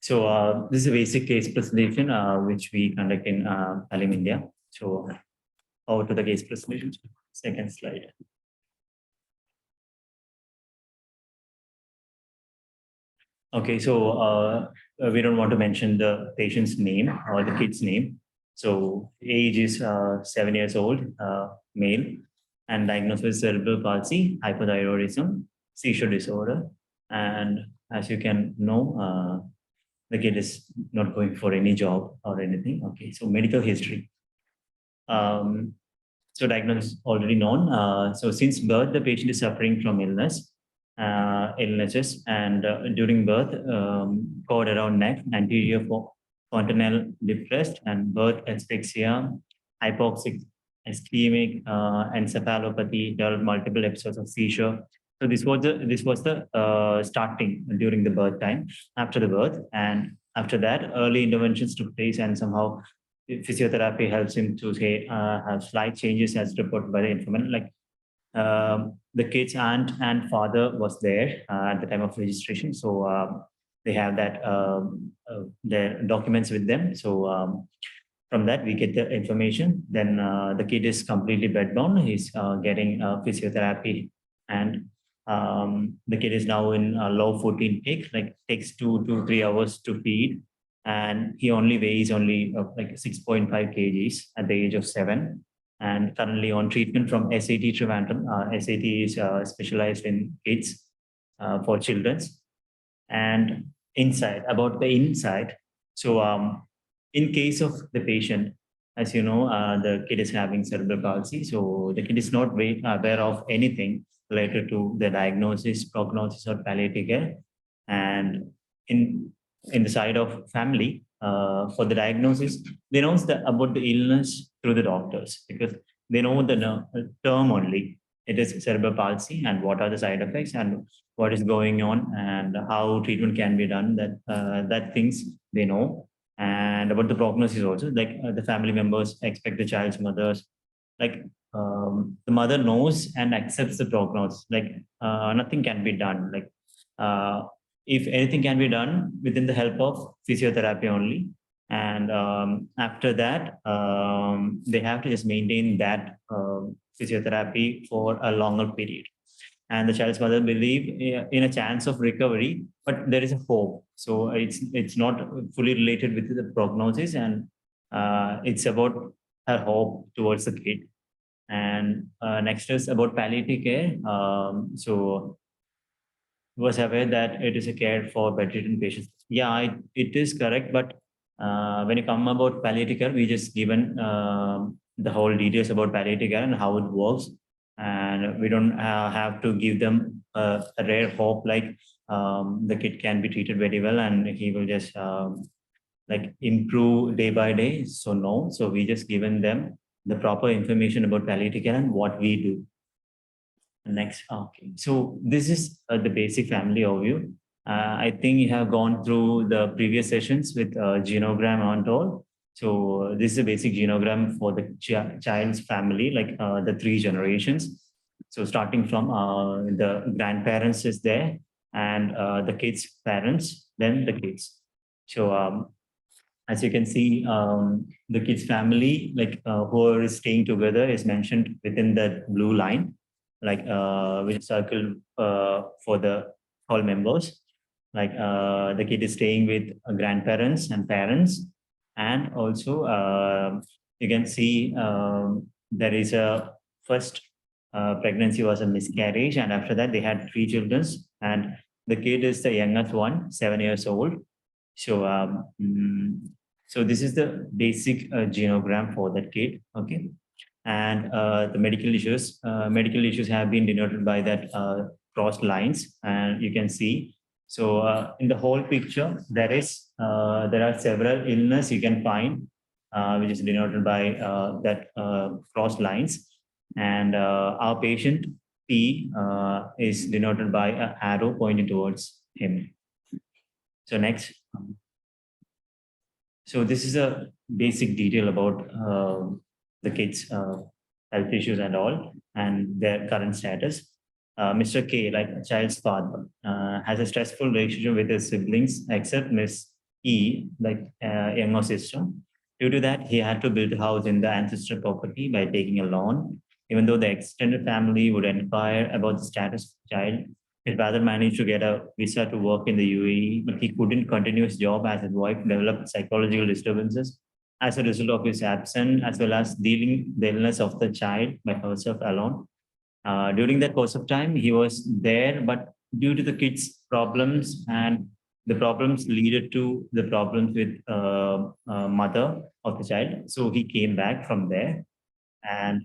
So this is a basic case presentation which we conduct in Pallium, India. So over to the case presentation. Second slide. Okay, so we don't want to mention the patient's name or the kid's name. So age is 7 years old, male, and diagnosed with cerebral palsy, hypothyroidism, seizure disorder. And as you can know, the kid is not going for any job or anything. Okay, so medical history. So diagnosis already known. So since birth, the patient is suffering from illnesses, and during birth, cord around neck, anterior fontanelle depressed, and birth asphyxia, hypoxic, ischemic, encephalopathy, developed multiple episodes of seizure. So this was the starting during the birth time, after the birth, and after that, early interventions took place, and somehow physiotherapy helps him to say have slight changes as reported by the informant. Like the kid's aunt and father was there at the time of registration, so they have that their documents with them. So from that we get the information. Then the kid is completely bedbound. He's getting physiotherapy, and the kid is now in low food intake. Like takes 2 to 3 hours to feed, and he only weighs only like 6.5 kgs at the age of 7, and currently on treatment from SAT Trivandrum. SAT is specialized in kids for children. And about the inside. So in case of the patient, as you know, the kid is having cerebral palsy. So the kid is not aware of anything related to the diagnosis, prognosis, or palliative care. And in the side of family, for the diagnosis, they know about the illness through the doctors, because they know the term only. It is cerebral palsy, and what are the side effects, and what is going on, and how treatment can be done. That things they know. And about the prognosis also, like the family members expect the child's mothers, like the mother knows and accepts the prognosis. Like nothing can be done. Like if anything can be done within the help of physiotherapy only. And after that, they have to just maintain that physiotherapy for a longer period. And the child's mother believe in a chance of recovery, but there is a hope. So it's not fully related with the prognosis, and it's about her hope towards the kid. And next is about palliative care. So was aware that it is a care for bedridden patients. Yeah, it is correct. But when you come about palliative care, we just given the whole details about palliative care and how it works. And we don't have to give them a rare hope like the kid can be treated very well and he will just like improve day by day. So no, so we just given them the proper information about palliative care and what we do. Next, okay. So this is the basic family overview. I think you have gone through the previous sessions with genogram and all. So this is a basic genogram for the child's family, like the 3 generations. So starting from the grandparents is there, and the kids' parents, then the kids. So as you can see, the kids' family, like who is staying together, is mentioned within that blue line, like which circle for the all members. Like the kid is staying with grandparents and parents, and also you can see there is a first pregnancy was a miscarriage, and after that they had 3 children, and the kid is the youngest one, 7 years old. So so this is the basic genogram for that kid. Okay. And the medical issues have been denoted by that crossed lines, and you can see. So in the whole picture, there are several illness you can find, which is denoted by that crossed lines. And our patient P is denoted by an arrow pointing towards him. So next. So this is a basic detail about the kids' health issues and all, and their current status. Mr. K, like a child's father, has a stressful relationship with his siblings, except Miss E, like younger sister. Due to that, he had to build a house in the ancestral property by taking a loan. Even though the extended family would inquire about the status of the child, his father managed to get a visa to work in the UAE, but he couldn't continue his job as his wife developed psychological disturbances as a result of his absence, as well as dealing the illness of the child by herself alone. During that course of time, he was there, but due to the kids' problems and the problems leaded to the problems with mother of the child, so he came back from there. And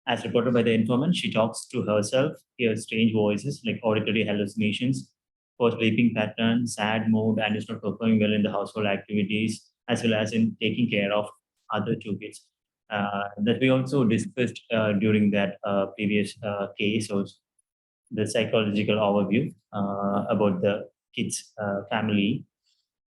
as reported by the informant, she talks to herself, hears strange voices like auditory hallucinations, poor sleeping pattern, sad mood, and is not performing well in the household activities, as well as in taking care of other 2 kids. That we also discussed during that previous case, or the psychological overview about the kids' family.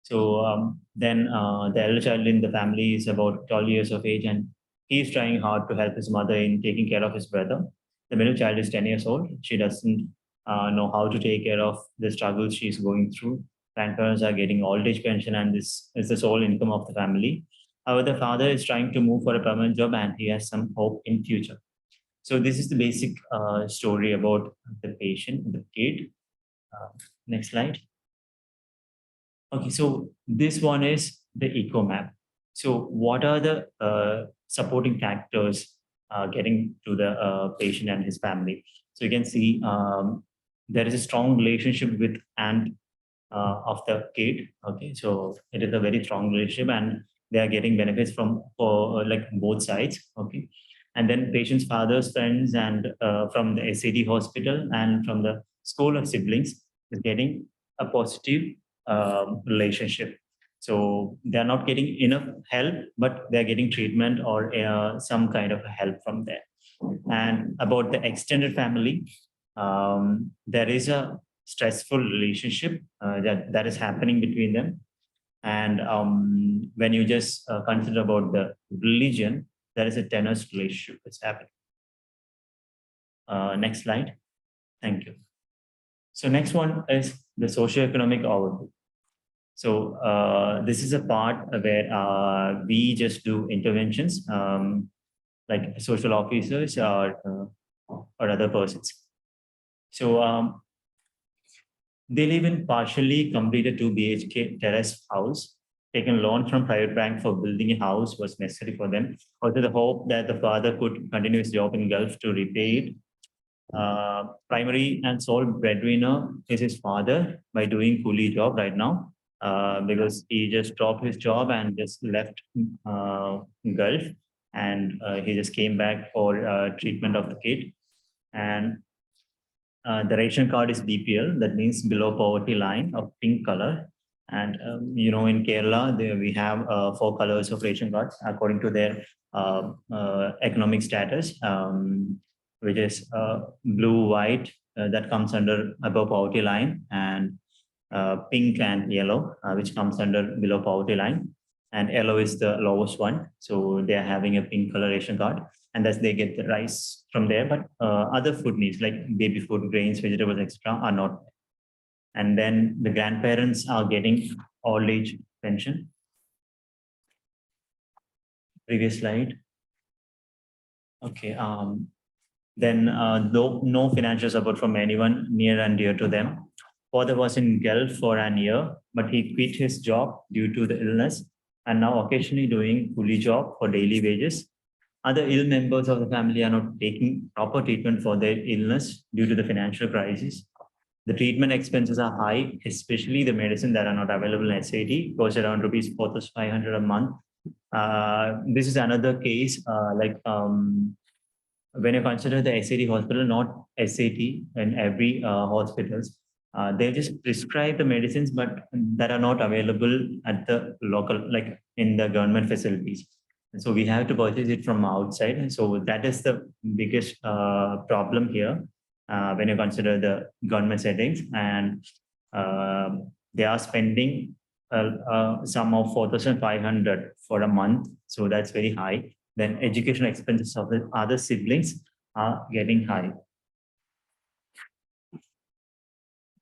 So then the elder child in the family is about 12 years of age, and he is trying hard to help his mother in taking care of his brother. The middle child is 10 years old. She doesn't know how to take care of the struggles she's going through. Grandparents are getting old age pension, and this is the sole income of the family. However, the father is trying to move for a permanent job, and he has some hope in future. So this is the basic story about the patient, the kid. Next slide. Okay, so this one is the eco map. So what are the supporting factors getting to the patient and his family? So you can see there is a strong relationship with aunt of the kid. Okay, so it is a very strong relationship, and they are getting benefits from like both sides. Okay, and then patient's father's friends and from the SAD hospital and from the school of siblings is getting a positive relationship. So they're not getting enough help, but they're getting treatment or some kind of help from there. And about the extended family, there is a stressful relationship that is happening between them. And when you just consider about the religion, there is a tenuous relationship that's happening. Next slide. Thank you. So next one is the socioeconomic overview. So this is a part where we just do interventions, like social officers or other persons. So they live in partially completed 2 BHK terrace house. Taken loan from private bank for building a house was necessary for them. Also, the hope that the father could continue his job in Gulf to repay it. Primary and sole breadwinner is his father by doing coolie job right now. Because he just dropped his job and just left Gulf, and he just came back for treatment of the kid. And the ration card is BPL, that means below poverty line of pink color. And in Kerala, we have 4 colors of ration cards according to their economic status, which is blue, white, that comes under above poverty line, and pink and yellow, which comes under below poverty line. And yellow is the lowest one. So they are having a pink color ration card, and thus they get the rice from there. But other food needs like baby food, grains, vegetables, etc., are not. And then the grandparents are getting old age pension. Previous slide. Okay. Then though no financial support from anyone near and dear to them. Father was in Gulf for an year, but he quit his job due to the illness and now occasionally doing coolie job for daily wages. Other ill members of the family are not taking proper treatment for their illness due to the financial crisis. The treatment expenses are high, especially the medicine that are not available in SAT, goes around rupees 4,500 a month. This is another case when you consider the SAT hospital, not SAT in every hospitals, they just prescribe the medicines, but that are not available at the local, like in the government facilities. And so we have to purchase it from outside. And so that is the biggest problem here when you consider the government settings. And they are spending a sum of 4,500 for a month. So that's very high. Then education expenses of the other siblings are getting high.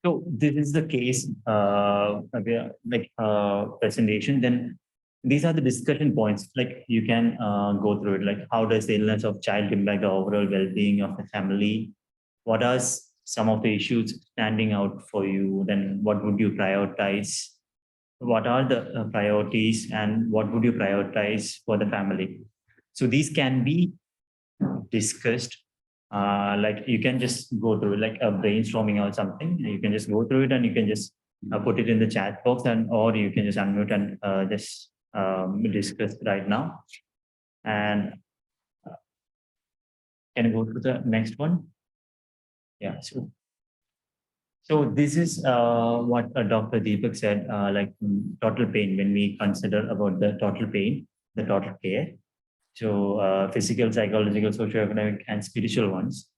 So this is the case, presentation. Then these are the discussion points. Like you can go through it. Like how does the illness of child impact the overall well-being of the family? What are some of the issues standing out for you? Then what would you prioritize? What are the priorities and what would you prioritize for the family? So these can be discussed. Like you can just go through like a brainstorming or something. You can just go through it and you can just put it in the chat box, and or you can just unmute and just discuss right now. And can you go to the next one? Yeah. So this is what Dr. Deepak said, like total pain, when we consider about the total pain, the total care. So physical, psychological, socioeconomic, and spiritual ones.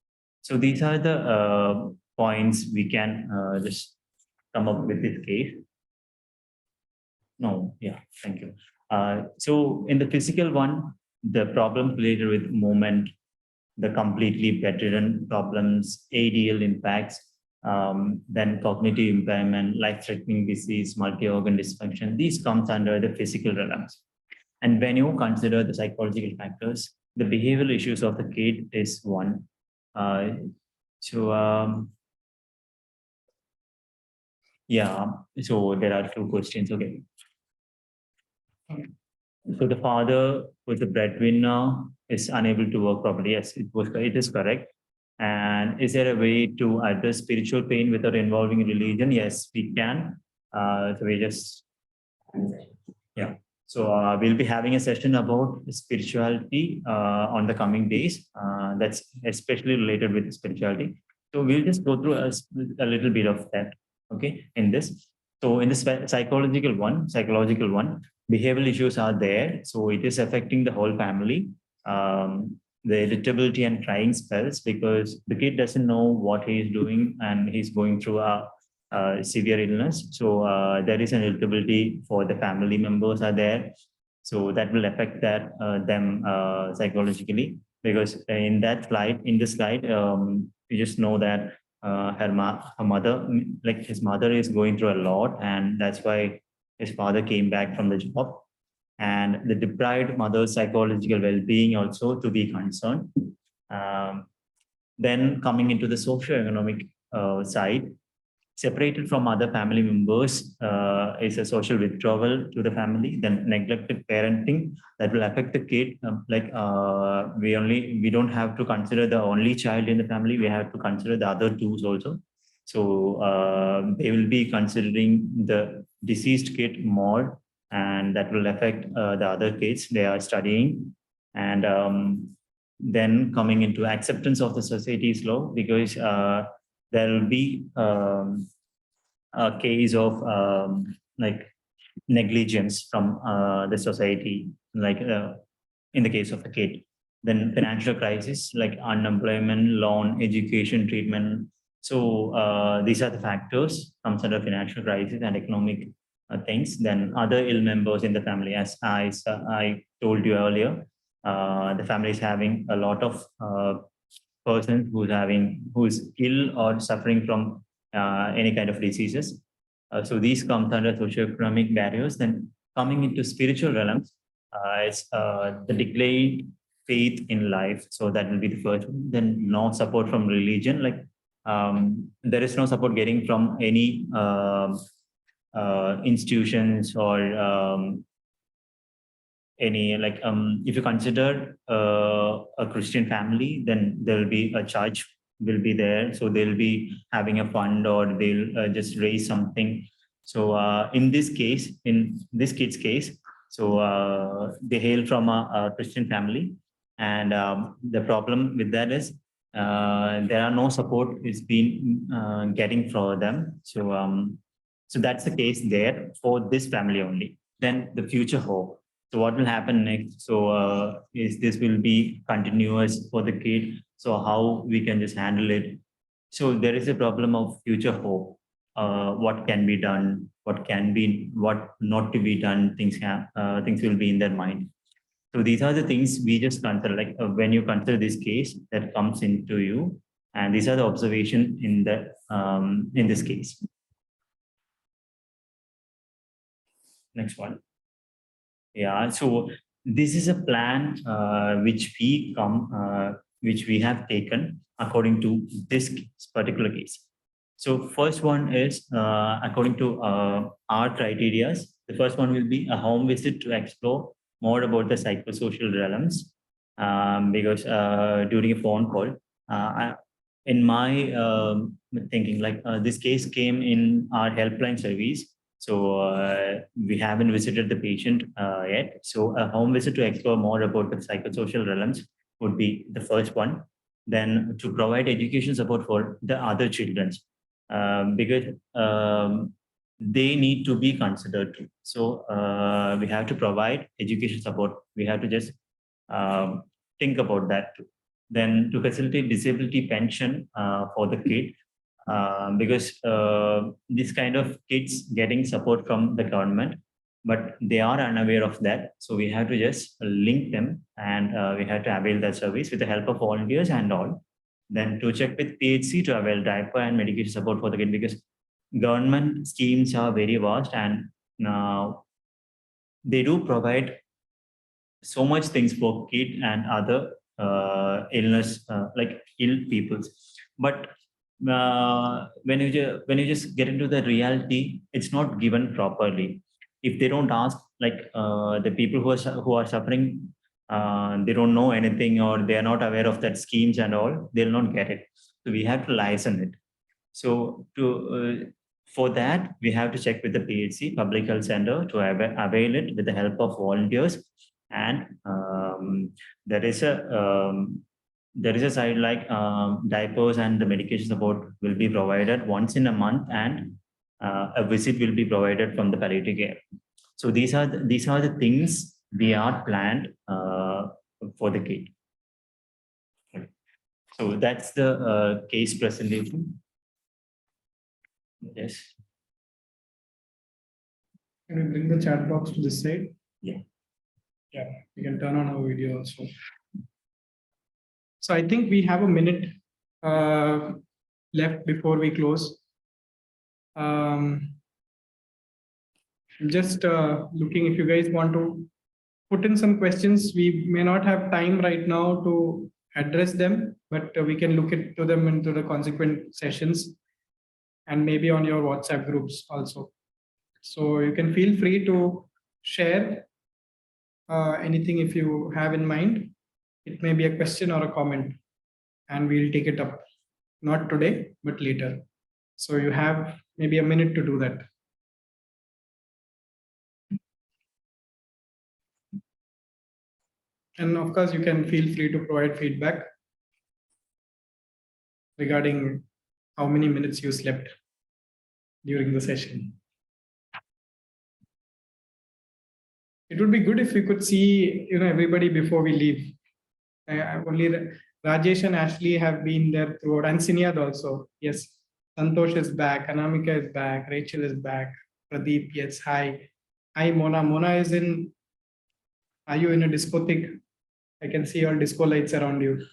So these are the points we can just come up with this case. No, yeah, thank you. So in the physical one, the problem related with movement, the completely bedridden problems, ADL impacts, then cognitive impairment, life-threatening disease, multi-organ dysfunction, these comes under the physical realms. And when you consider the psychological factors, the behavioral issues of the kid is one. Yeah, so there are 2 questions, okay. So the father was the breadwinner is unable to work properly. Yes, it is correct. And is there a way to address spiritual pain without involving religion? Yes, we can. So we just, yeah. So we'll be having a session about spirituality on the coming days. That's especially related with spirituality. So we'll just go through a little bit of that, okay, in this. So in the psychological one, behavioral issues are there. So it is affecting the whole family. The irritability and crying spells because the kid doesn't know what he is doing and he's going through a severe illness. So there is an irritability for the family members are there. So that will affect them psychologically, because in this slide, you just know that her mother, like his mother is going through a lot, and that's why his father came back from the job. And the deprived mother's psychological well-being also to be concerned. Then coming into the socio-economic side, separated from other family members is a social withdrawal to the family, then neglected parenting that will affect the kid. We don't have to consider the only child in the family, we have to consider the other 2 also. So they will be considering the deceased kid more, and that will affect the other kids they are studying. And then coming into acceptance of the society is low, because there will be a case of like negligence from the society, like in the case of a kid. Then financial crisis like unemployment, loan, education, treatment. So these are the factors comes under financial crisis and economic things. Then other ill members in the family, as I told you earlier, the family is having a lot of person who's ill or suffering from any kind of diseases. So these comes under socioeconomic barriers. Then coming into spiritual realms, it's the declared faith in life. So that will be the first one. Then no support from religion, like there is no support getting from any institutions or any like if you consider a Christian family, then there will be a church will be there, so they'll be having a fund or they'll just raise something. So in this case, in this kid's case, so they hail from a Christian family, and the problem with that is there are no support is being getting for them. So so that's the case there for this family only. Then the future hope. So what will happen next? So is this will be continuous for the kid? So how we can just handle it? So there is a problem of future hope. What can be done? What can be? What not to be done? Things will be in their mind. So these are the things we just consider. Like when you consider this case that comes into you, and these are the observation in this case. Next one. Yeah, so this is a plan which we have taken according to this particular case. So first one is according to our criteria. The first one will be a home visit to explore more about the psychosocial realms, because during a phone call, in my thinking, like this case came in our helpline service. So we haven't visited the patient yet. So a home visit to explore more about the psychosocial realms would be the first one. Then to provide education support for the other children, because they need to be considered too. So we have to provide education support. We have to just think about that too. Then to facilitate disability pension for the kid, because this kind of kids getting support from the government, but they are unaware of that. So we have to just link them, and we have to avail that service with the help of volunteers and all. Then to check with PHC to avail diaper and medication support for the kid, because government schemes are very vast, and they do provide so much things for kid and other illness, like ill people. But when you just get into the reality, it's not given properly. If they don't ask, like the people who are suffering, they don't know anything, or they are not aware of that schemes and all, they'll not get it. So we have to license it. So to for that, we have to check with the PHC, Public Health Center, to avail it with the help of volunteers. And there is a side like diapers and the medication support will be provided once in a month, and a visit will be provided from the palliative care. So these are the things we are planned for the kid. So that's the case presentation. Yes. Can we bring the chat box to this side? Yeah. Yeah, we can turn on our video also. So I think we have a minute left before we close. Just looking if you guys want to put in some questions. We may not have time right now to address them, but we can look into them into the consequent sessions, and maybe on your WhatsApp groups also. So you can feel free to share anything if you have in mind. It may be a question or a comment, and we'll take it up, not today, but later. So you have maybe a minute to do that. And of course, you can feel free to provide feedback regarding how many minutes you slept during the session. it would be good if we could see, everybody before we leave. Only Rajesh and Ashley have been there throughout, and Sinyad also. Yes, Santosh is back, Anamika is back, Rachel is back, Pradeep, yes, hi. Hi, Mona. Mona is in, are you in a discotheque? I can see all disco lights around you.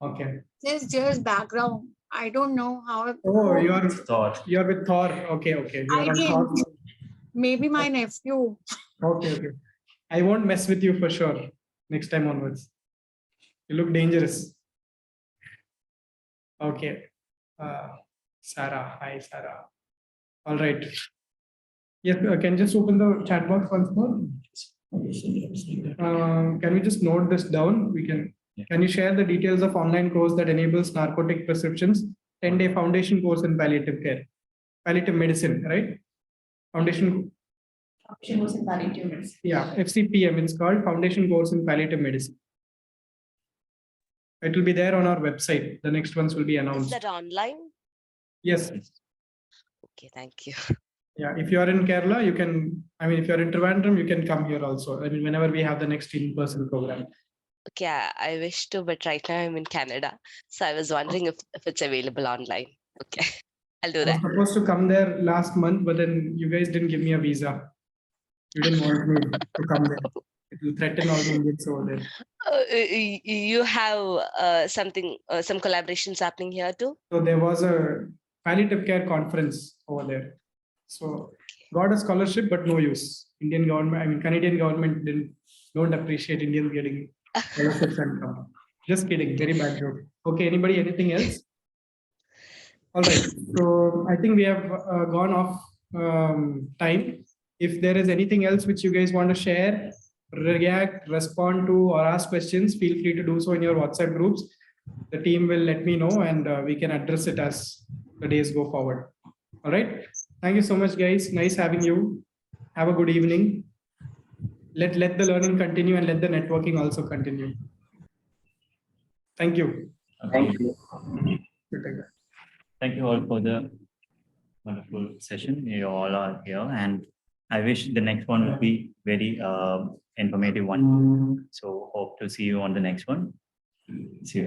Okay. There's just background. I don't know how. Oh, Thought. you're with Thor. Okay. You are I on didn't. Thor. Maybe my nephew. Okay. I won't mess with you for sure. Next time onwards. You look dangerous. Okay. Sarah. Hi, Sarah. All right. Yes, can you just open the chat box once more? Can we just note this down? Can you share the details of online course that enables narcotic prescriptions? 10-day foundation course in palliative care, palliative medicine, right? Foundation. Option was in palliative medicine. Yeah, FCPM, it's called Foundation Course in Palliative Medicine. It will be there on our website. The next ones will be Is announced. that online? Yes. Okay, thank you. Yeah, if you are in Kerala, you can, if you're in Trivandrum, you can come here also. Whenever we have the next in-person program. Okay, I wish to, but right now I'm in Canada. So I was wondering if it's available online. Okay, I'll do I was that. supposed to come there last month, but then you guys didn't give me a visa. You didn't want me to come there. It will threaten all the Indians over there. You have some collaborations happening here too? So there was a palliative care conference over there. So got a scholarship, but no use. Indian government, Canadian government don't appreciate Indians getting scholarships and come. Just kidding, very bad joke. Okay, anybody, anything else? All right, so I think we have gone off time. If there is anything else which you guys want to share, react, respond to, or ask questions, feel free to do so in your WhatsApp groups. The team will let me know and we can address it as the days go forward. All right. Thank you so much, guys. Nice having you. Have a good evening. Let the learning continue and let the networking also continue. Thank you. Thank you. Good day. Thank you all for the wonderful session. You all are here, and I wish the next one will be very informative one. So hope to see you on the next one. See you.